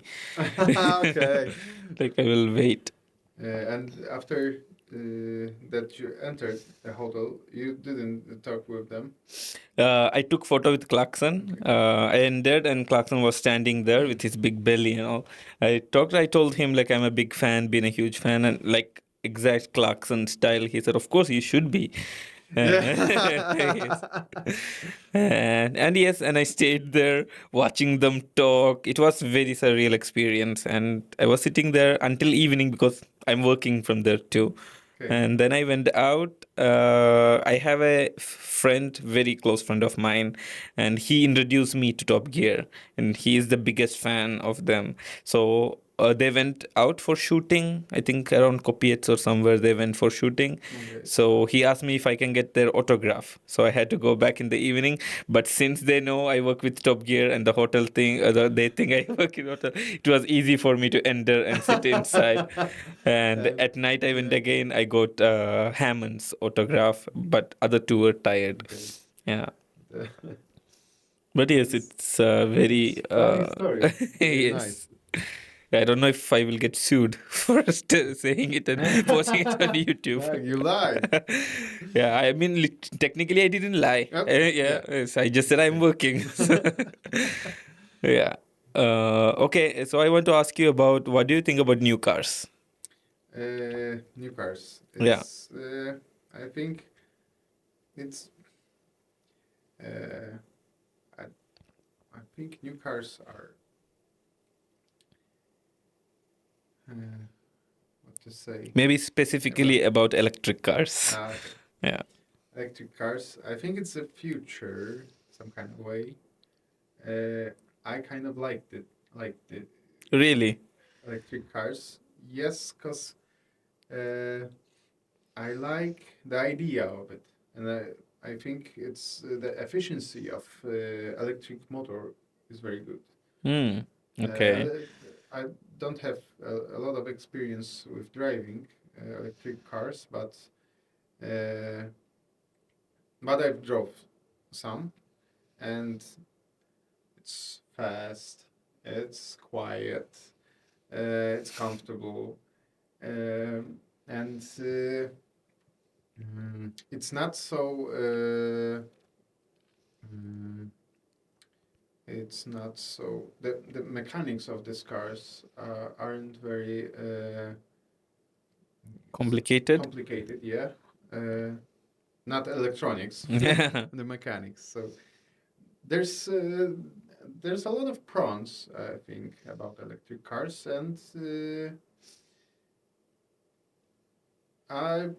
Okay. Like I will wait. And after that you entered the hotel, you didn't talk with them. I took photo with Clarkson. Okay. I ended, and Clarkson was standing there with his big belly and all. I told him like I'm a big fan, been a huge fan, and like exact Clarkson style. He said, "Of course you should be." Yes. Yeah. And yes, and I stayed there watching them talk. It was very surreal experience, and I was sitting there until evening because I'm working from there too. Okay. And then I went out. I have a friend, very close friend of mine, and he introduced me to Top Gear, and he is the biggest fan of them. So they went out for shooting. I think around Kopiets or somewhere they went for shooting. Okay. So he asked me if I can get their autograph. So I had to go back in the evening. But since they know I work with Top Gear and the hotel thing, they think I work in hotel, it was easy for me to enter and sit inside. And And at night I went yeah. again. I got Hammond's autograph, but other two were tired. Okay. Yeah. The- But yes, it's it's it's very funny story. Nice. yes. I don't know if I will get sued for saying it and posting it on YouTube. No, you lied. Yeah, I mean, technically, I didn't lie. Okay. Yeah, Yeah. yes, I just said I'm Okay. working. Yeah. Okay, so I want to ask you about what do you think about new cars? New cars. Yeah. It's. I think it's. Uh, I, I think new cars are. Uh, what to say Maybe about? specifically about electric cars. Okay. Yeah. Electric cars. I think it's a future, some kind of way. Uh, I kind of liked it, Really? electric cars. Yes, because uh, I like the idea of it, and I think it's the efficiency of electric motor is very good. Hmm. Okay. I don't have a lot of experience with driving electric cars, uh, but I've drove some, and it's fast, it's quiet, it's comfortable, and it's not so. It's not so. The mechanics of these cars aren't very Complicated? complicated. Yeah, uh, not electronics, the mechanics. So there's uh, there's a lot of pros, I think, about electric cars, and I,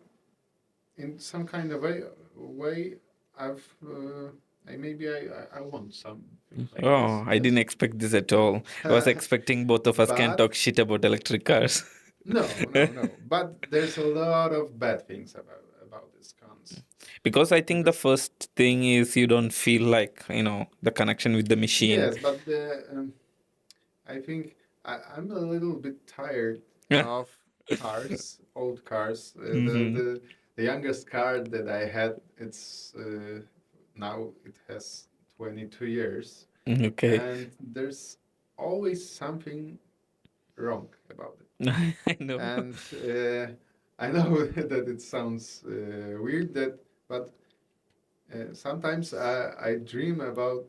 in some kind of way, I've I want something like this. Oh, I didn't Yes, expect this at all. I was expecting both of us can but talk shit about electric cars. no. But there's a lot of bad things about these cons Because I think the because first thing is you don't feel like, the connection with the machine. yes, but I think I'm a little bit tired Yeah. of cars, old cars. Mm-hmm. The youngest car that I had, it's now it has 22 years, Okay. and there's always something wrong about it. I know. And I know that it sounds weird, but sometimes I dream about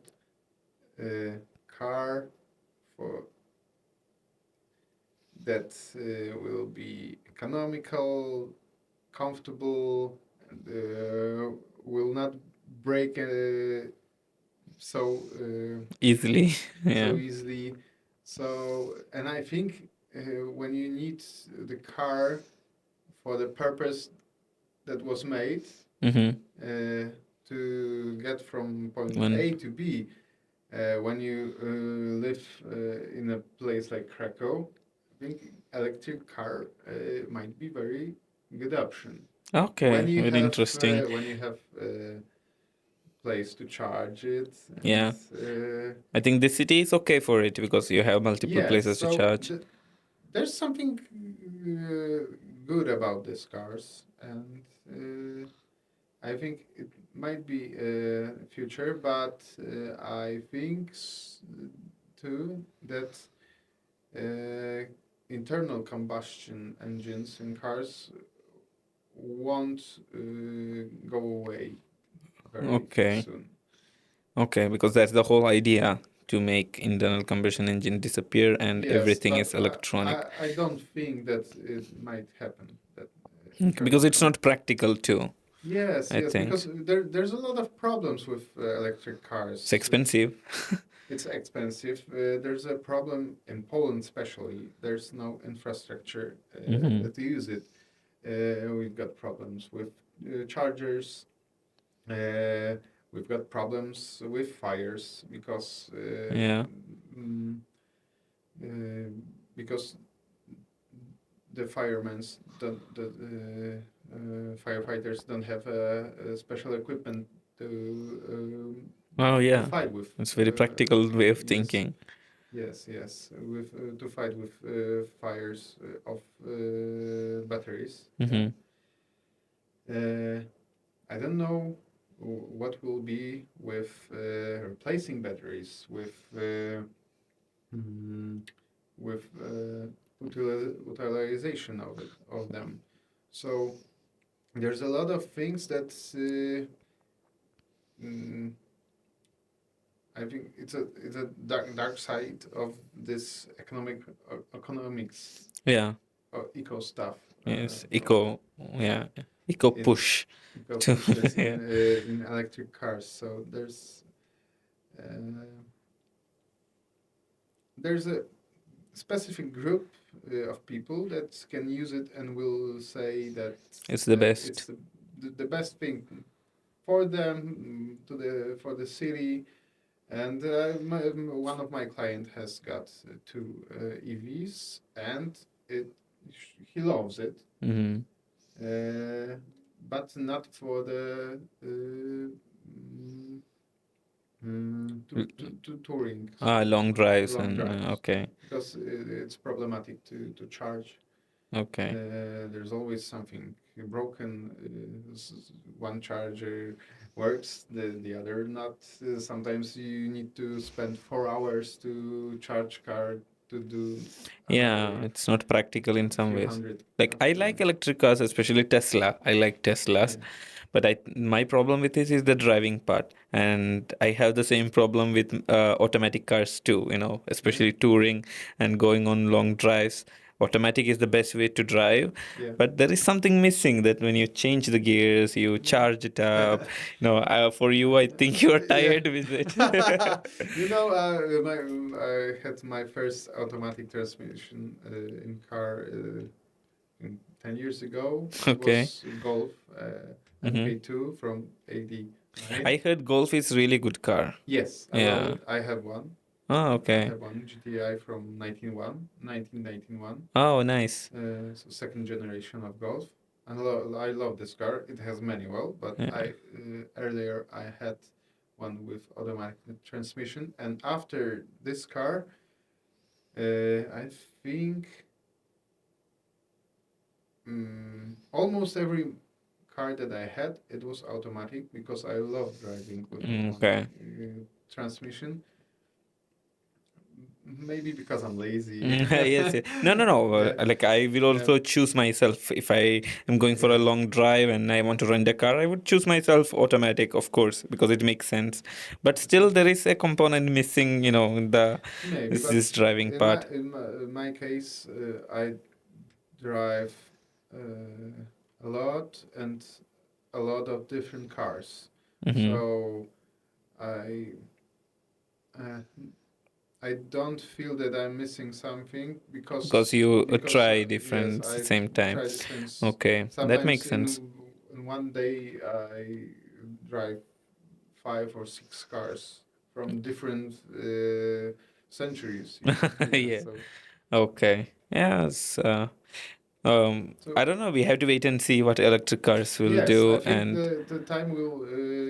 a car for that will be economical, comfortable, and will not break so Easily. so Yeah. easily. So, and I think when you need the car for the purpose that was made Mm-hmm. to get from point One. A to B, when you live in a place like Krakow, I think electric car might be very good option. Okay, very interesting. When you have place to charge it, and Yeah. I think the city is okay for it because you have multiple yes, places to so charge. there's something good about these cars, and I think it might be a future, but I think too that internal combustion engines in cars won't go away very Okay. soon. Okay, because that's the whole idea to make internal combustion engine disappear and Yes, everything but is electronic. I don't think that it might happen. That Because internal it's not practical too, yes, I yes, think. because there's a lot of problems with electric It's cars. expensive. It's expensive. There's a problem in Poland, especially. There's no infrastructure Mm-hmm. to use it. We've got problems with chargers. Uh, we've got problems with fires because Yeah. mm, uh, because the firemen's don't firefighters don't have special equipment Oh to yeah, fight with. it's very practical way of Yes, thinking. yes, with to fight with fires of batteries. Yeah. Mm-hmm. I don't know what will be with replacing batteries mm, with utilization of them. So there's a lot of things that mm, I think it's a dark side of this economics Yeah. eco stuff Yes. of Eco. Yeah. Eco in push. eco To push, yes, yeah. in electric cars. So uh, there's a specific group of people that can use it and will say that It's the it's best. the best thing for them, to the for the city. And one of my client has got two EVs, and it he loves it, Mm-hmm. uh, but not for the mm, to touring, Long drives long and drives, okay. because it's problematic to charge. Okay. There's always something broken. One charger works, the other not. Sometimes you need to spend 4 hours to charge car to do Yeah, another it's not practical in some few ways. hundred Like I like kilometers. electric cars, especially Tesla. I like Teslas, Yeah, but I my problem with this is the driving part, and I have the same problem with automatic cars too. yeah, Especially touring and going on long drives. Automatic is the best way to drive, yeah. but there is something missing that when you change the gears, you charge it up. For you, I think you are Yeah. tired with it. I had my first automatic transmission in car 10 years ago. It Okay. was Golf Mm-hmm. MK2 from 89. I heard Golf is really good car. Yes, I love Yeah. it. I have one. Oh, I okay. have one GTI from 1991. Oh, nice. So second generation of Golf. I love this car. It has manual, but Yeah. I earlier I had one with automatic transmission, and after this car, I think almost every car that I had, it was automatic because I love driving with automatic Okay. transmission. Maybe because I'm lazy. Yes, yes. No, no, no. Yeah, Like I will yeah, also choose myself if I am going for a yeah, long drive and I want to rent a car. I would choose myself automatic, of course, because it makes sense. But still, there is a component missing. In the maybe. this, But this driving in my part. in my case, I drive a lot and a lot of different cars. Mm-hmm. So I uh, I don't feel that I'm missing something Because because you because try yes, different I same time. try different. Okay, that makes Sometimes sense. in one day I drive 5 or 6 cars from different centuries. Yeah. Yeah. So Okay. Yes. I so don't know. We have to wait and see what electric cars will yes, I do think and the time will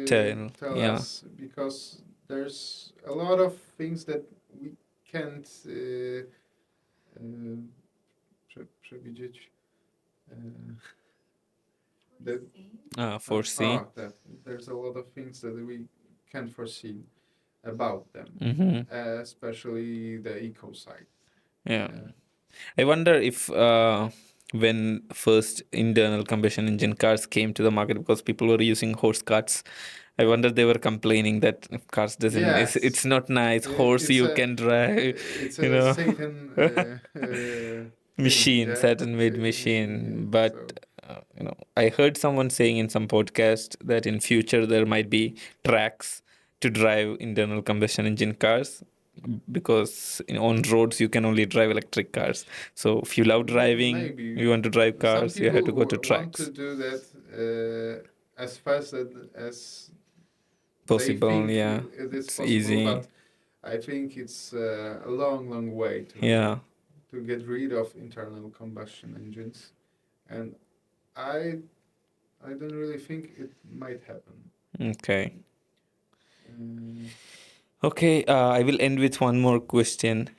tell. tell Yeah. us, because there's a lot of things that we can't uh, przewidzieć. Uh, that Foresee. that there's a lot of things that we can't foresee about them, Mm-hmm. especially the eco side. Yeah. Uh, I wonder if when first internal combustion engine cars came to the market because people were using horse carts, I wonder they were complaining that cars doesn't it's yes, not nice horse it's you a can drive, it's you a know. Satan thing. Machine, Yeah, Saturn made Satan machine. machine. Yeah, But so I heard someone saying in some podcast that in future there might be tracks to drive internal combustion engine cars because on roads you can only drive electric cars. So if you love driving, maybe you want to drive some cars, you people have to go to want to tracks. do that as fast as they Possible, think yeah. it is It's possible, easy. but I think it's a long way Yeah. to get rid of internal combustion engines, and I I don't really think it might happen. Okay. Uh, Okay, I will end with one more question.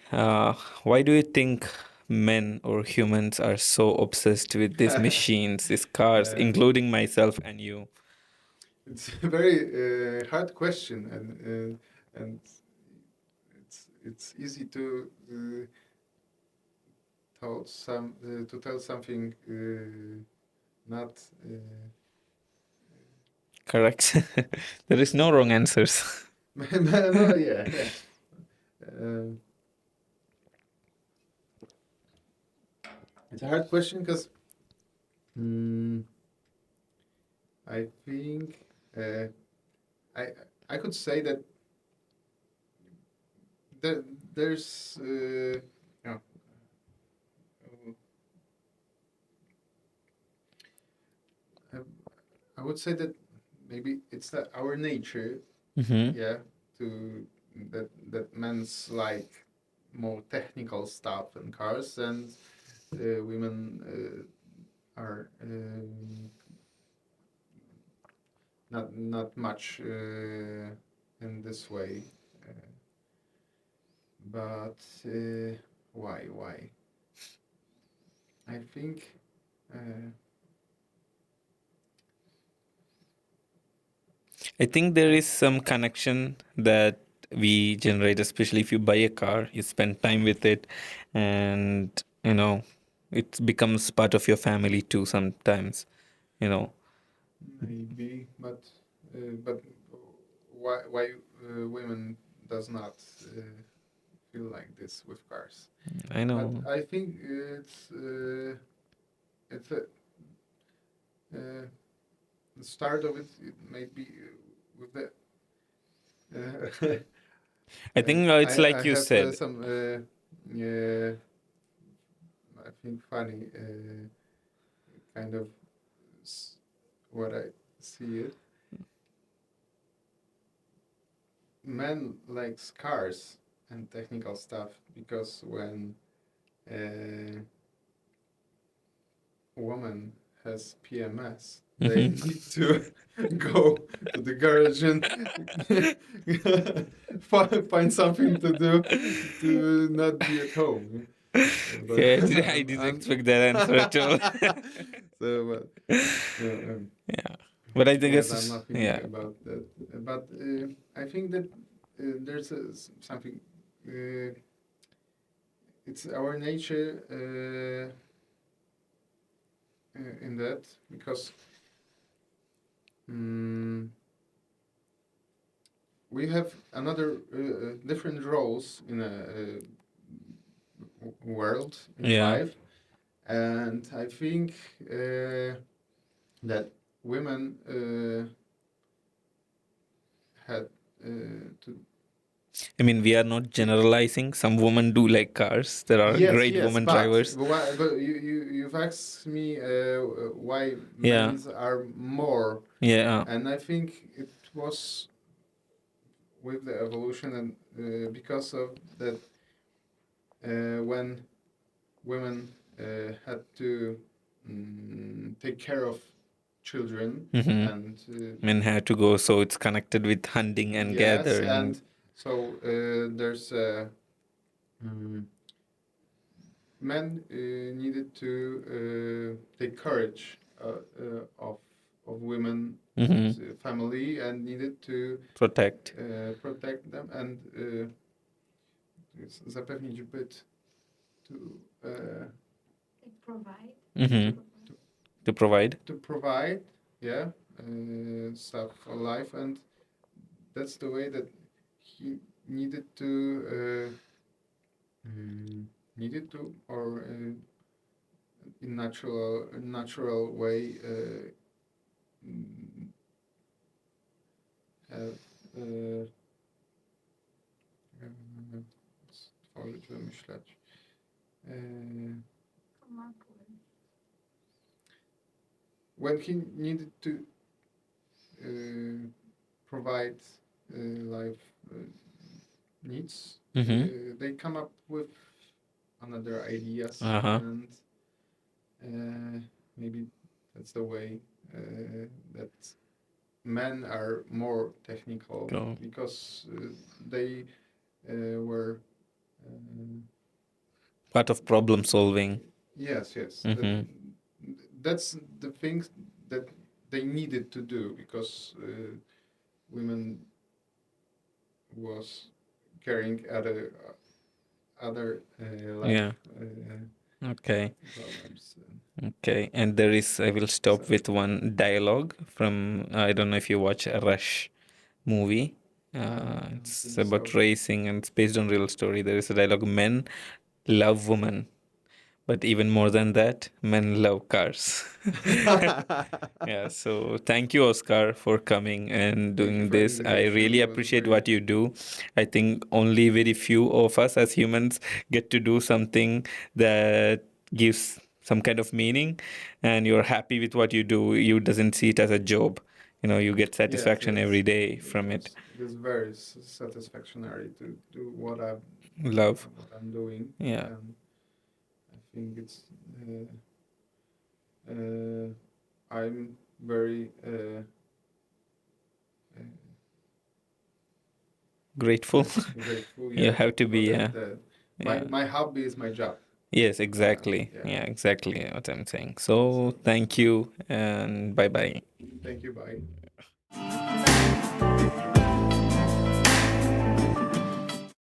Why do you think men or humans are so obsessed with these machines, these cars, uh, including myself and you? it's a very hard question, and it's easy to tell something not. Correct. There is no wrong answers. No, yeah, yeah. Um, it's a hard question because I think uh, I I could say that there, there's yeah, uh, I would say that maybe it's that our nature, Mm-hmm. yeah, to that men's like more technical stuff and cars, and women are not much in this way. Uh, but why? I think. Uh, I think there is some connection that we generate, especially if you buy a car, you spend time with it, and you know, it becomes part of your family too sometimes, you know. Maybe, but why women does not feel like this with cars? I But know. I think it's the start of it. It may be with the. I think it's I like you have said. some I think funny kind of what I see it. Men likes cars and technical stuff because when a woman has PMS, they Mhm. need to go to the garage and find something to do to not be at home. But Okay, I didn't I'm expect that answer at all. so, but Yeah, but I think yes, it's I'm not thinking yeah. about that. But I think that there's something. Uh, it's our nature in that because mm, we have another different roles in a world in Yeah. life, and I think that women had to. I mean, we are not generalizing. Some women do like cars. There are Yes, great yes, woman but drivers. why, but you've asked me why Yeah. men's are more, Yeah. and I think it was with the evolution and because of that when women had to take care of children Mm-hmm. and Men had to go, so it's connected with hunting and yes, gathering. and so there's mm, men needed to take courage of women Mm-hmm. family and needed to Protect. protect them and zapewnić byt to Mm-hmm. To provide. to provide, yeah, stuff for life, and that's the way that he needed to needed to or in natural way mm, have stworzyć, wymyślać. When he needed to provide life needs, Mm-hmm. they come up with another ideas, Uh-huh. and maybe that's the way that men are more technical Go. because they were Part of problem solving. yes, yes, Mm-hmm. that's the things that they needed to do because women was carrying other life Yeah. Okay. problems. Okay. And there is, I will stop So with one dialogue from, I don't know if you watch a Rush movie. I don't It's think about so. racing and it's based on real story. There is a dialogue: men love women, but even more than that, men love cars. Yeah, so thank you, Oscar, for coming and Thank you doing for the this. I invitation. really It was appreciate very what you do. I think only very few of us as humans get to do something that gives some kind of meaning, and you're happy with what you do. You doesn't see it as a job. You get yes, satisfaction every yes. day from it. It is very satisfactory to do Love. what I'm doing, Yeah. and I think it's uh, I'm very uh, Grateful. yes grateful. You Yeah, have to for be, that. yeah. Yeah. My hobby is my job. Yes, exactly. Yeah. Yeah, exactly what I'm saying. So So thank you and bye bye. thank you. Bye.